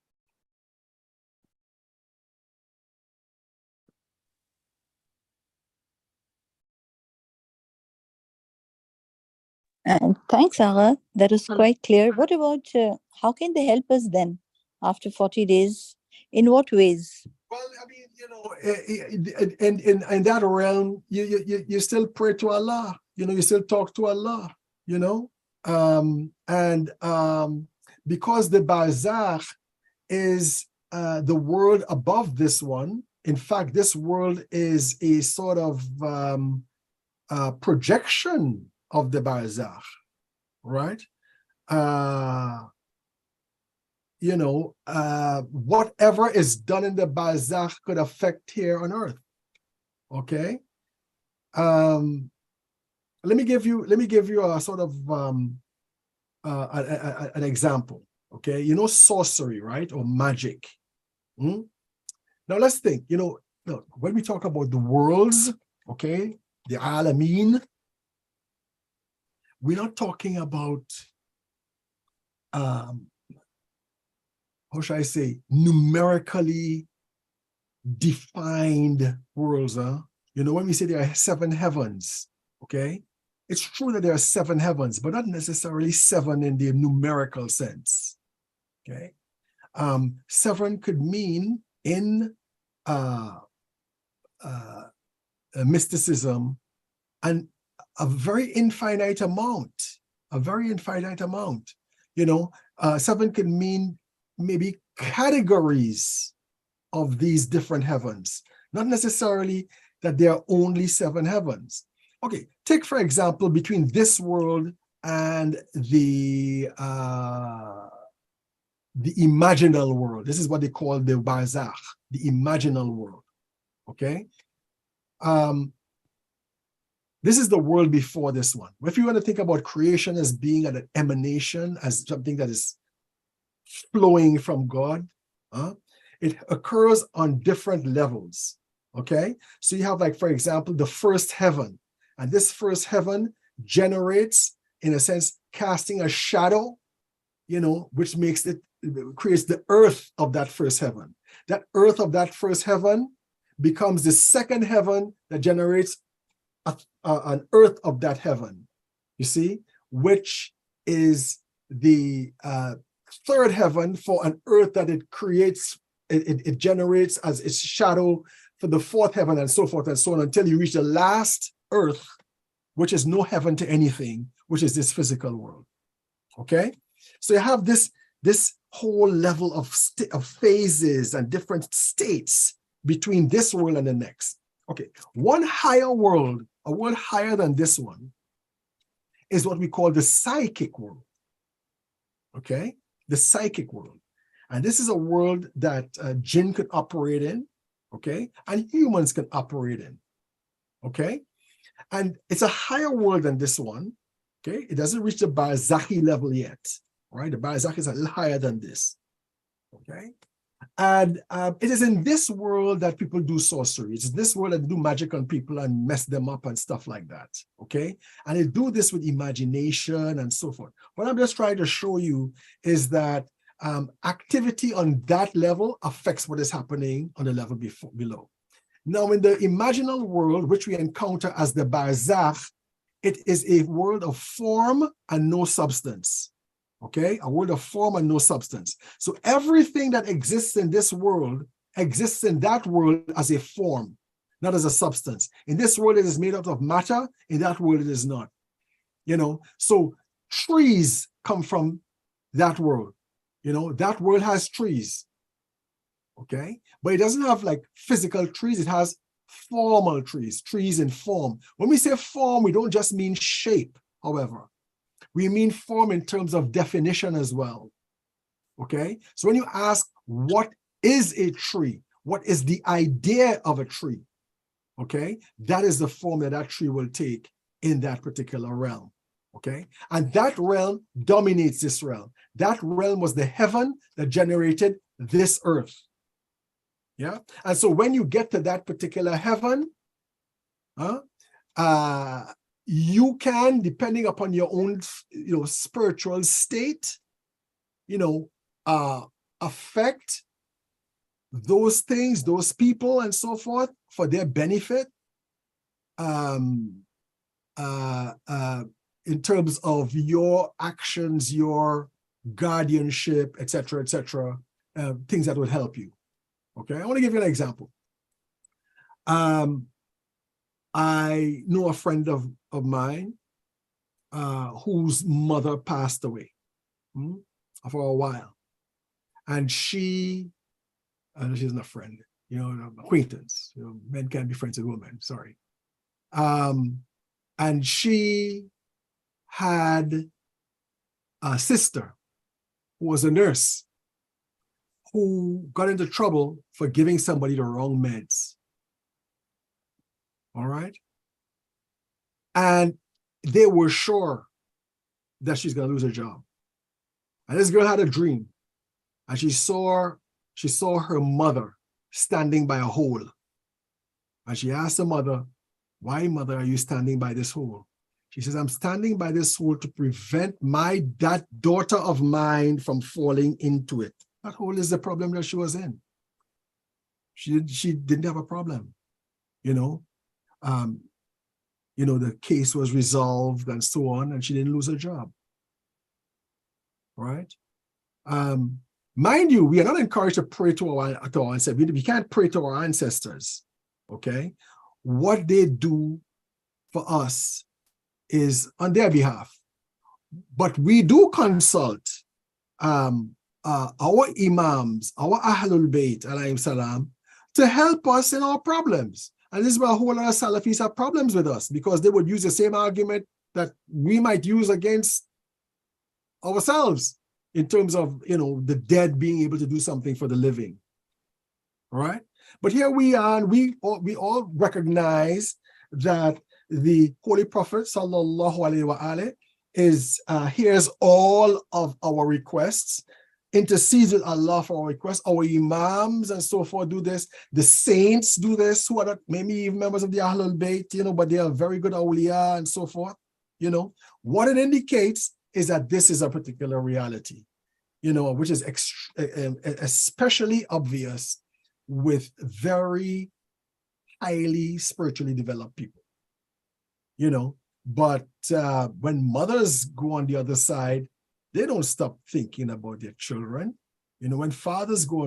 And thanks, Agha. That was quite clear. What about how can they help us then after 40 days? In what ways? Well, I mean, you know, in that realm, you still pray to Allah. You know, you still talk to Allah. You know, because the barzakh is the world above this one. In fact, this world is a sort of projection of the barzakh, right? You know, whatever is done in the barzakh could affect here on earth. Okay. Let me give you a sort of an example. Okay, you know, sorcery, right, or magic. Now let's think. You know, when we talk about the worlds, okay, the alameen, we're not talking about how should I say, numerically defined worlds. You know, when we say there are 7 heavens, okay, it's true that there are 7 heavens, but not necessarily 7 in the numerical sense. Okay, 7 could mean in mysticism and a very infinite amount. You know, 7 can mean maybe categories of these different heavens, not necessarily that there are only 7 heavens. Okay, take for example between this world and the imaginal world. This is what they call the barzakh, the imaginal world. Okay, this is the world before this one. If you want to think about creation as being an emanation, as something that is flowing from God, it occurs on different levels. Okay, so you have, like, for example, the first heaven, and this first heaven generates, in a sense, casting a shadow, you know, which makes it creates the earth of that first heaven. That earth of that first heaven becomes the second heaven that generates an earth of that heaven, you see, which is the third heaven for an earth that it creates, it generates as its shadow for the fourth heaven, and so forth and so on, until you reach the last earth, which is no heaven to anything, which is this physical world. Okay, so you have this whole level of phases and different states between this world and the next. Okay, one higher world, a world higher than this one, is what we call the psychic world. Okay, the psychic world. And this is a world that jinn could operate in, okay, and humans can operate in, okay? And it's a higher world than this one, okay? It doesn't reach the barzakhi level yet, right? The barzakh is a little higher than this, okay? And it is in this world that people do sorcery. It's this world that do magic on people and mess them up and stuff like that, okay? And they do this with imagination and so forth. What I'm just trying to show you is that activity on that level affects what is happening on the level below. Now, in the imaginal world, which we encounter as the barzakh, it is a world of form and no substance. Okay, a world of form and no substance. So everything that exists in this world exists in that world as a form, not as a substance. In this world, it is made out of matter. In that world, it is not. You know, so trees come from that world. You know, that world has trees, okay? But it doesn't have like physical trees. It has formal trees, trees in form. When we say form, we don't just mean shape, however. We mean form in terms of definition as well, okay? So when you ask, what is a tree? What is the idea of a tree? Okay? That is the form that that tree will take in that particular realm. Okay, and that realm dominates this realm. That realm was the heaven that generated this earth. Yeah, and so when you get to that particular heaven, you can, depending upon your own, spiritual state, affect those things, those people, and so forth for their benefit. In terms of your actions, your guardianship, etc., things that would help you. Okay, I want to give you an example. I know a friend of mine whose mother passed away for a while, and she's not a friend, an acquaintance. Men can't be friends with women. Sorry, and she had a sister who was a nurse who got into trouble for giving somebody the wrong meds. All right? And they were sure that she's going to lose her job. And this girl had a dream. And she saw her mother standing by a hole. And she asked the mother, "Why, mother, are you standing by this hole?" She says, "I'm standing by this hole to prevent that daughter of mine from falling into it." That hole is the problem that she was in. She didn't have a problem, the case was resolved and so on, and she didn't lose her job. Right? Mind you, we are not encouraged to pray to our ancestors. We can't pray to our ancestors. Okay? What they do for us is on their behalf. But we do consult our imams, our Ahlul Bayt, alayhim salam, to help us in our problems. And this is why a whole lot of Salafis have problems with us, because they would use the same argument that we might use against ourselves in terms of, the dead being able to do something for the living. All right? But here we are, and we all recognize that the Holy Prophet sallallahu alaihi wasallam hears all of our requests, intercedes with Allah for our requests. Our imams and so forth do this. The saints do this, who are not maybe even members of the Ahlul Bayt, but they are very good awliya and so forth. What it indicates is that this is a particular reality, which is especially obvious with very highly spiritually developed people. But when mothers go on the other side, they don't stop thinking about their children. When good fathers go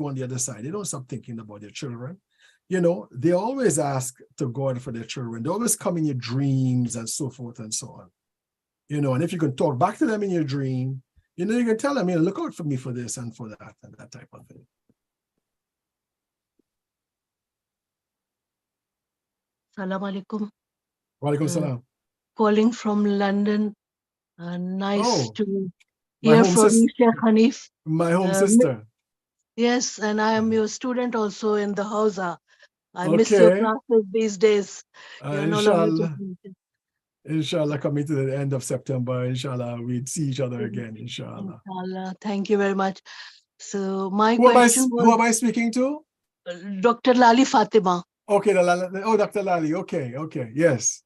on the other side, they don't stop thinking about their children. They always ask to God for their children. They always come in your dreams and so forth and so on. And if you can talk back to them in your dream, You know, you can tell them, you know, look out for me for this and for that and that type of thing. Salam alaikum. Walaikum salam. Calling from London. Nice to my hear home from you, sister. Sheikh Haneef. My home sister. Yes, and I am your student also in the Hausa. I miss your classes these days. You're no longer Inshallah, coming to the end of September, inshallah, we'd see each other again, inshallah. Inshallah. Thank you very much. So my Who question was, who am I speaking to? Dr. Lali Fatima. Okay, Dr. Lali. Okay, yes.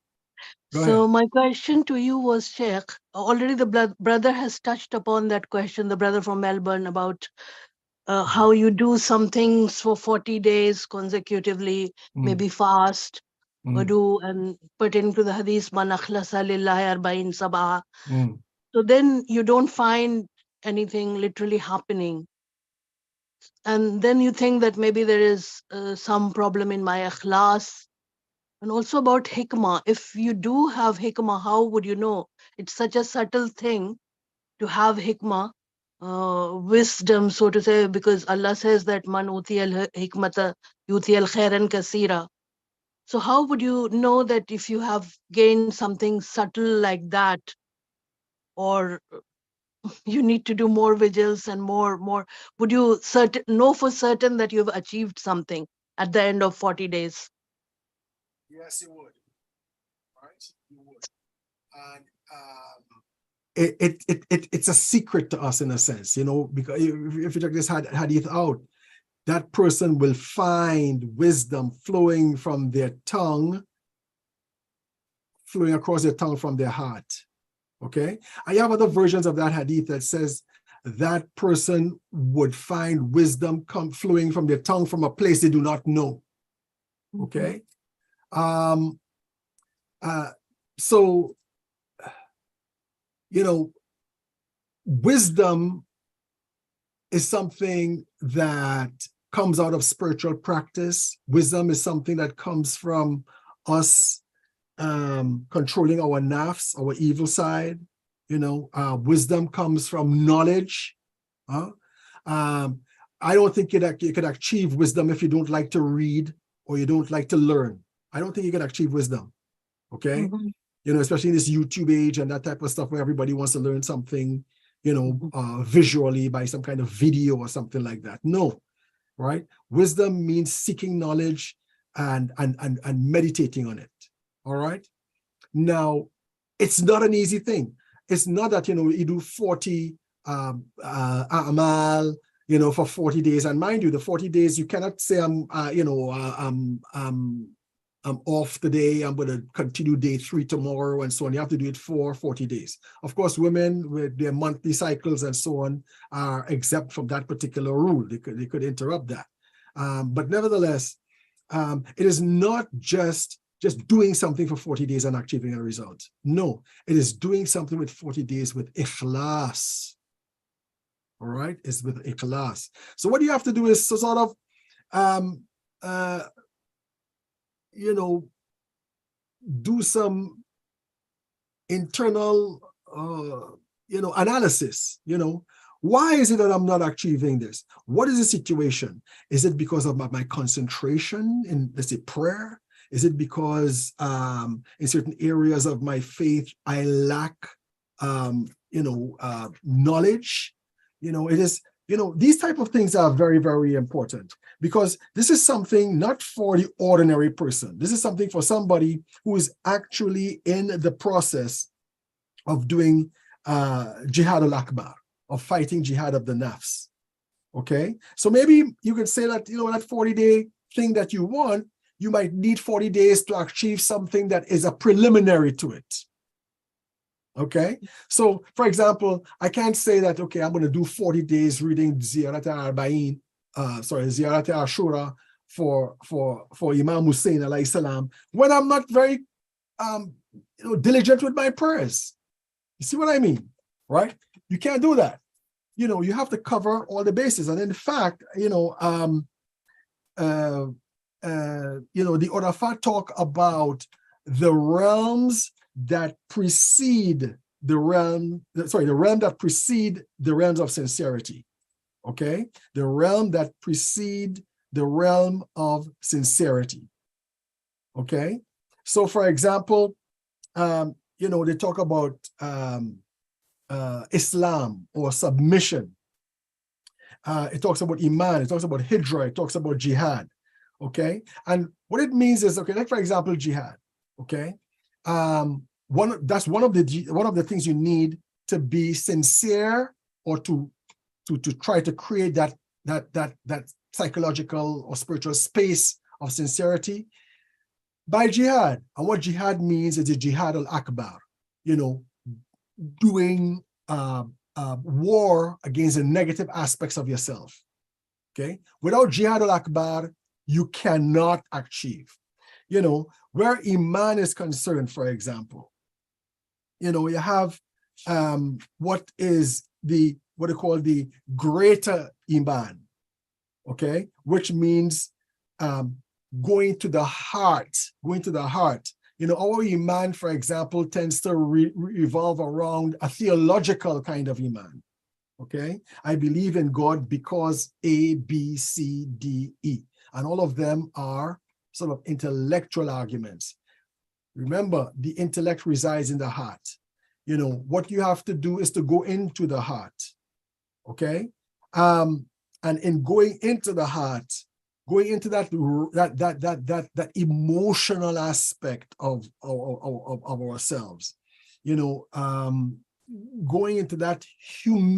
Go So ahead. my question to you was, Sheikh, already the brother has touched upon that question, the brother from Melbourne, about how you do some things for 40 days consecutively, maybe fast, wudu, and pertaining to the hadith, man akhlasa lillahi اربعین sabah. So then you don't find anything literally happening. And then you think that maybe there is some problem in my ikhlas. And also about hikmah. If you do have hikmah, how would you know? It's such a subtle thing to have hikmah, wisdom, so to say, because Allah says that man uti al hikmata yuti al khairan kasira. So how would you know that if you have gained something subtle like that, or you need to do more vigils and more? Would you know for certain that you've achieved something at the end of 40 days? Yes, you would. Right? You would. And it's a secret to us in a sense, you know, because if you check this hadith out, that person will find wisdom flowing from their tongue, flowing across their tongue from their heart. Okay? I have other versions of that hadith that says that person would find wisdom flowing from their tongue from a place they do not know. Okay? So, you know, wisdom is something that comes out of spiritual practice. Wisdom is something that comes from us controlling our nafs, our evil side. You know, wisdom comes from knowledge. I don't think you could achieve wisdom if you don't like to read or you don't like to learn. I don't think you can achieve wisdom. Okay? You know, especially in this YouTube age and that type of stuff where everybody wants to learn something, you know, visually by some kind of video or something like that. No, right? Wisdom means seeking knowledge and meditating on it. All right? Now, it's not an easy thing. It's not that, you know, you do 40 a'mal, you know, for 40 days. And mind you, the 40 days, you cannot say, I'm off today, I'm going to continue day 3 tomorrow and so on. You have to do it for 40 days. Of course, women with their monthly cycles and so on are exempt from that particular rule. They could interrupt that. But nevertheless, it is not just doing something for 40 days and achieving a result. No, it is doing something with 40 days with ikhlas. All right? It's with ikhlas. So what you have to do is to sort of, you know, do some internal, you know, analysis, you know, why is it that I'm not achieving this? What is the situation? Is it because of my concentration in, let's say, prayer? Is it because in certain areas of my faith, I lack, you know, knowledge? You know, it is, you know, these type of things are very, very important because this is something not for the ordinary person. This is something for somebody who is actually in the process of doing jihad al-akbar, of fighting jihad of the nafs. Okay? So maybe you could say that, you know, that 40-day thing that you want, you might need 40 days to achieve something that is a preliminary to it. Okay? So, for example, I can't say that, okay, I'm going to do 40 days reading Ziyarat al-اربعین, Ziyarat al-Ashura for Imam Hussein alayhi salam, when I'm not very you know, diligent with my prayers. You see what I mean? Right? You can't do that. You know, you have to cover all the bases. And in fact, you know, you know, the Urafat talk about the realms that precede the realm that precede the realms of sincerity. Okay? The realm that precede the realm of sincerity. Okay? So for example, they talk about Islam or submission. It talks about Iman, it talks about Hijrah, it talks about Jihad. Okay? And what it means is, okay, like for example, Jihad. Okay? That's one of the things you need to be sincere, or to try to create that psychological or spiritual space of sincerity by jihad. And what jihad means is the jihad al-akbar, doing war against the negative aspects of yourself. Okay? Without jihad al-akbar, you cannot achieve. Where Iman is concerned, for example, you have what they call the greater Iman, okay, which means going to the heart. Our Iman, for example, tends to revolve around a theological kind of Iman, okay? I believe in God because A, B, C, D, E, and all of them are sort of intellectual arguments. Remember, the intellect resides in the heart. What you have to do is to go into the heart, okay? And in going into the heart, going into that emotional aspect of ourselves, going into that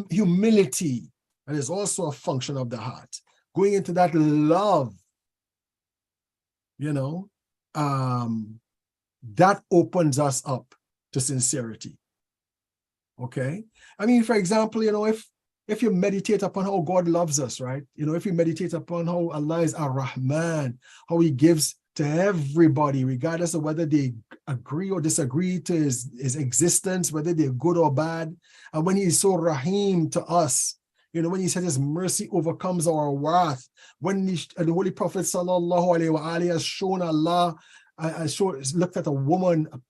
humility, that is also a function of the heart, going into that love, that opens us up to sincerity. Okay? I mean, for example, if you meditate upon how God loves us, right? If you meditate upon how Allah is Ar-Rahman, how He gives to everybody, regardless of whether they agree or disagree to his existence, whether they're good or bad, and when He is so Rahim to us, when He said His mercy overcomes our wrath, when the Holy Prophet sallallahu alaihi wasallam has shown Allah, looked at a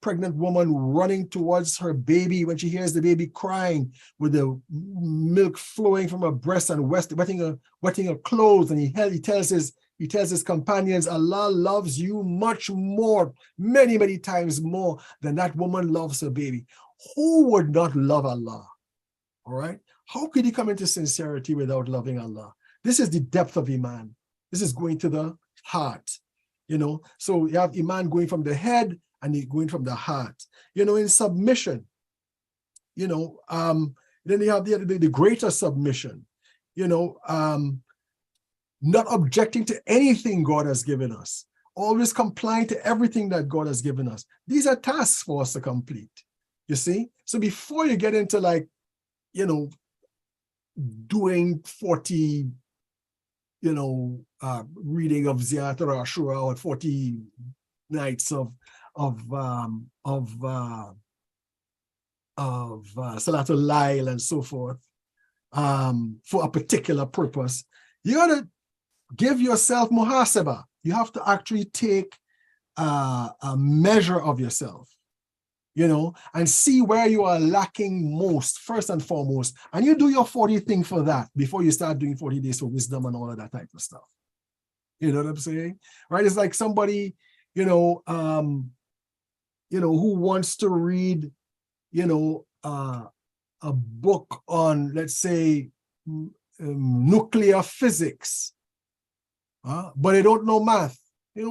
pregnant woman running towards her baby when she hears the baby crying with the milk flowing from her breast and wetting her clothes, and he tells his companions, Allah loves you much more, many, many times more than that woman loves her baby. Who would not love Allah? All right? How could he come into sincerity without loving Allah? This is the depth of Iman. This is going to the heart. So you have Iman going from the head and going from the heart. In submission, then you have the greater submission, not objecting to anything God has given us, always complying to everything that God has given us. These are tasks for us to complete, you see? So before you get into doing 40, reading of Ziyat or Ashura or 40 nights of Salatul Layl and so forth, for a particular purpose, you got to give yourself muhasaba. You have to actually take a measure of yourself, and see where you are lacking most, first and foremost. And you do your 40 thing for that before you start doing 40 days for wisdom and all of that type of stuff. You know what I'm saying? Right? It's like somebody, who wants to read, a book on, let's say, nuclear physics, but they don't know math.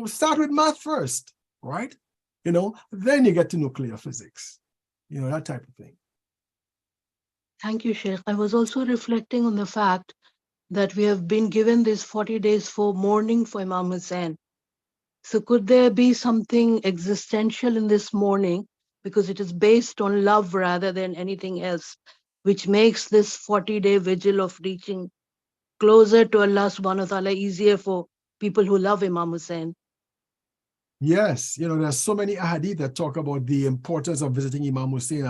Start with math first, right? Then you get to nuclear physics, that type of thing. Thank you, Sheikh. I was also reflecting on the fact that we have been given these 40 days for mourning for Imam Hussain. So could there be something existential in this mourning, because it is based on love rather than anything else, which makes this 40-day vigil of reaching closer to Allah subhanahu wa ta'ala easier for people who love Imam Hussain? Yes, there's so many ahadith that talk about the importance of visiting Imam Hussain,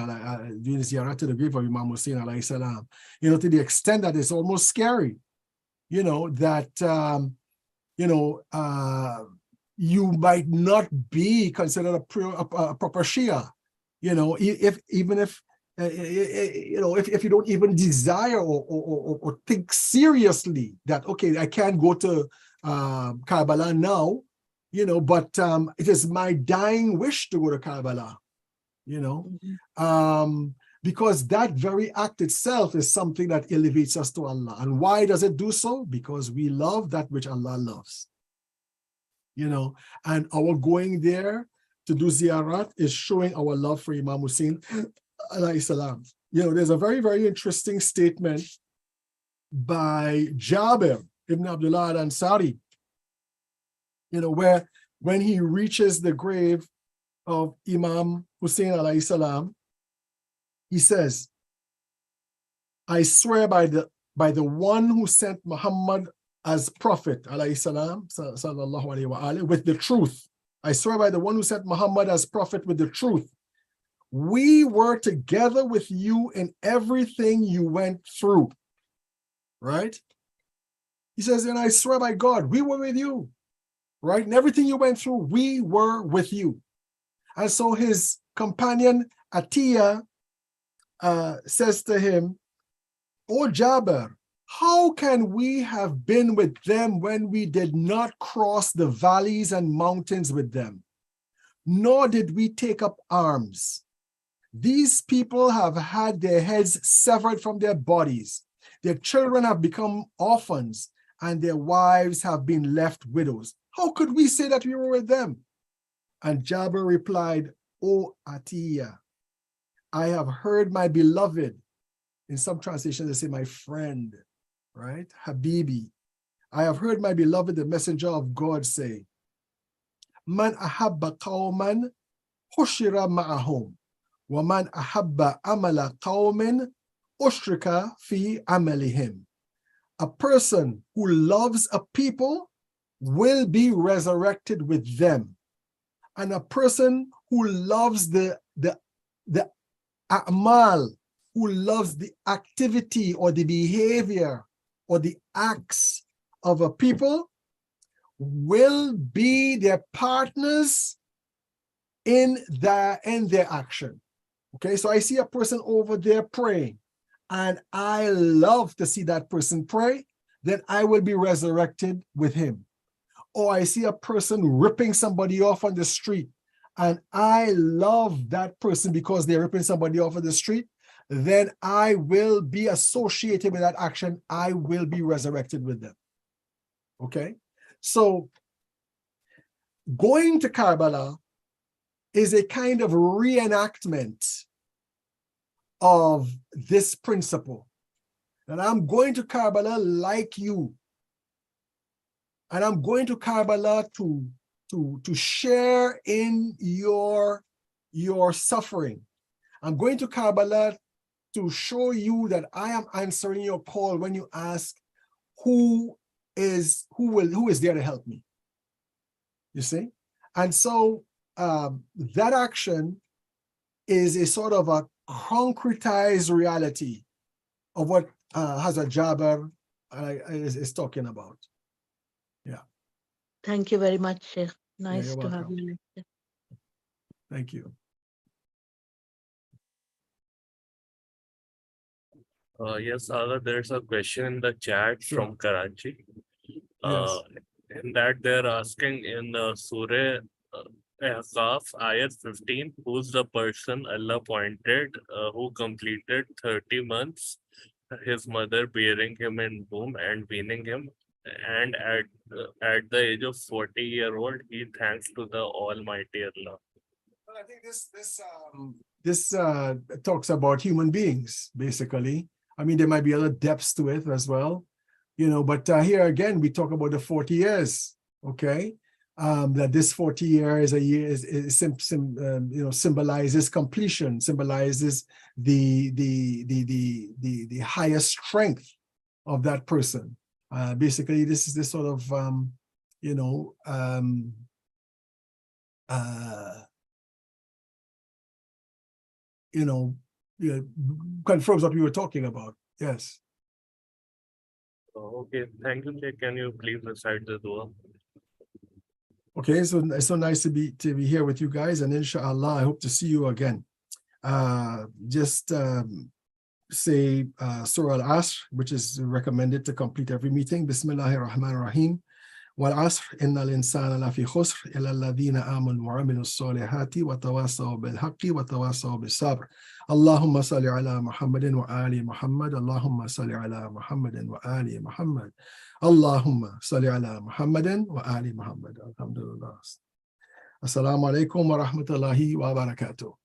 doing ziyarat to the grave of Imam Hussain alayhi salam, to the extent that it's almost scary, that, you might not be considered a proper Shia, even if if you don't even desire or think seriously that, okay, I can't go to Karbala now, but it is my dying wish to go to Karbala, because that very act itself is something that elevates us to Allah. And why does it do so? Because we love that which Allah loves, and our going there to do ziyarat is showing our love for Imam Hussein alayhi salam. There's a very, very interesting statement by Jabir ibn Abdullah al-Ansari, where when he reaches the grave of Imam Hussein alayhi salam, he says, I swear by the one who sent Muhammad as prophet alayhi salam, sallallahu alayhi wa alayhi, with the truth. I swear by the one who sent Muhammad as prophet with the truth. We were together with you in everything you went through. Right? He says, and I swear by God, we were with you. Right? And everything you went through, we were with you. And so his companion Atiyah says to him, O Jabir, how can we have been with them when we did not cross the valleys and mountains with them, nor did we take up arms? These people have had their heads severed from their bodies. Their children have become orphans, and their wives have been left widows. How could we say that we were with them? And Jabir replied, O Atiyah, I have heard my beloved, in some translations they say my friend, right? Habibi. I have heard my beloved, the messenger of God, say, Man ahabba qawman hushira ma'ahum, wa man ahabba amala qawmin ushrika fi amalihim. A person who loves a people will be resurrected with them. And a person who loves the a'mal, who loves the activity or the behavior or the acts of a people, will be their partners in their action. Okay, so I see a person over there praying, and I love to see that person pray, then I will be resurrected with him. Or I see a person ripping somebody off on the street, and I love that person because they're ripping somebody off on the street, then I will be associated with that action. I will be resurrected with them. Okay? So going to Karbala is a kind of reenactment of this principle. And I'm going to Karbala like you. And I'm going to Karbala to share in your suffering. I'm going to Karbala to show you that I am answering your call when you ask who is there to help me. You see? And so that action is a sort of a concretized reality of what Hazrat Jabir is talking about. Yeah. Thank you very much, Sheikh. Nice you're to have welcome. you. Thank you. Yes, Aga, there's a question in the chat Sure. from Karachi. Yes. In that they're asking in Surah Ahqaf, ayat 15, who's the person Allah appointed who completed 30 months, his mother bearing him in womb and weaning him, and at the age of 40-year-old, he thanks to the Almighty Allah. Well, I think this talks about human beings, basically. I mean, there might be other depths to it as well, but here again, we talk about the 40 years, okay? That this 40 years a year symbolizes completion, symbolizes the highest strength of that person. Basically, this is this sort of, confirms what we were talking about. Yes. Okay, thank you, Sheikh. Can you please recite the dua? Okay, so it's so nice to be here with you guys, and inshallah, I hope to see you again. just say Surah Al-Asr, which is recommended to complete every meeting. Bismillahir Rahmanir Rahim. والعصر إن الإنسان لفي خسر إلا الذين آمنوا وعملوا الصالحات وتواصوا بالحق وتواصوا بالصبر. اللهم صل على محمد وآل محمد. اللهم صل على محمد وآل محمد. اللهم صل على محمد وآل محمد. الحمد لله. السلام عليكم ورحمة الله وبركاته.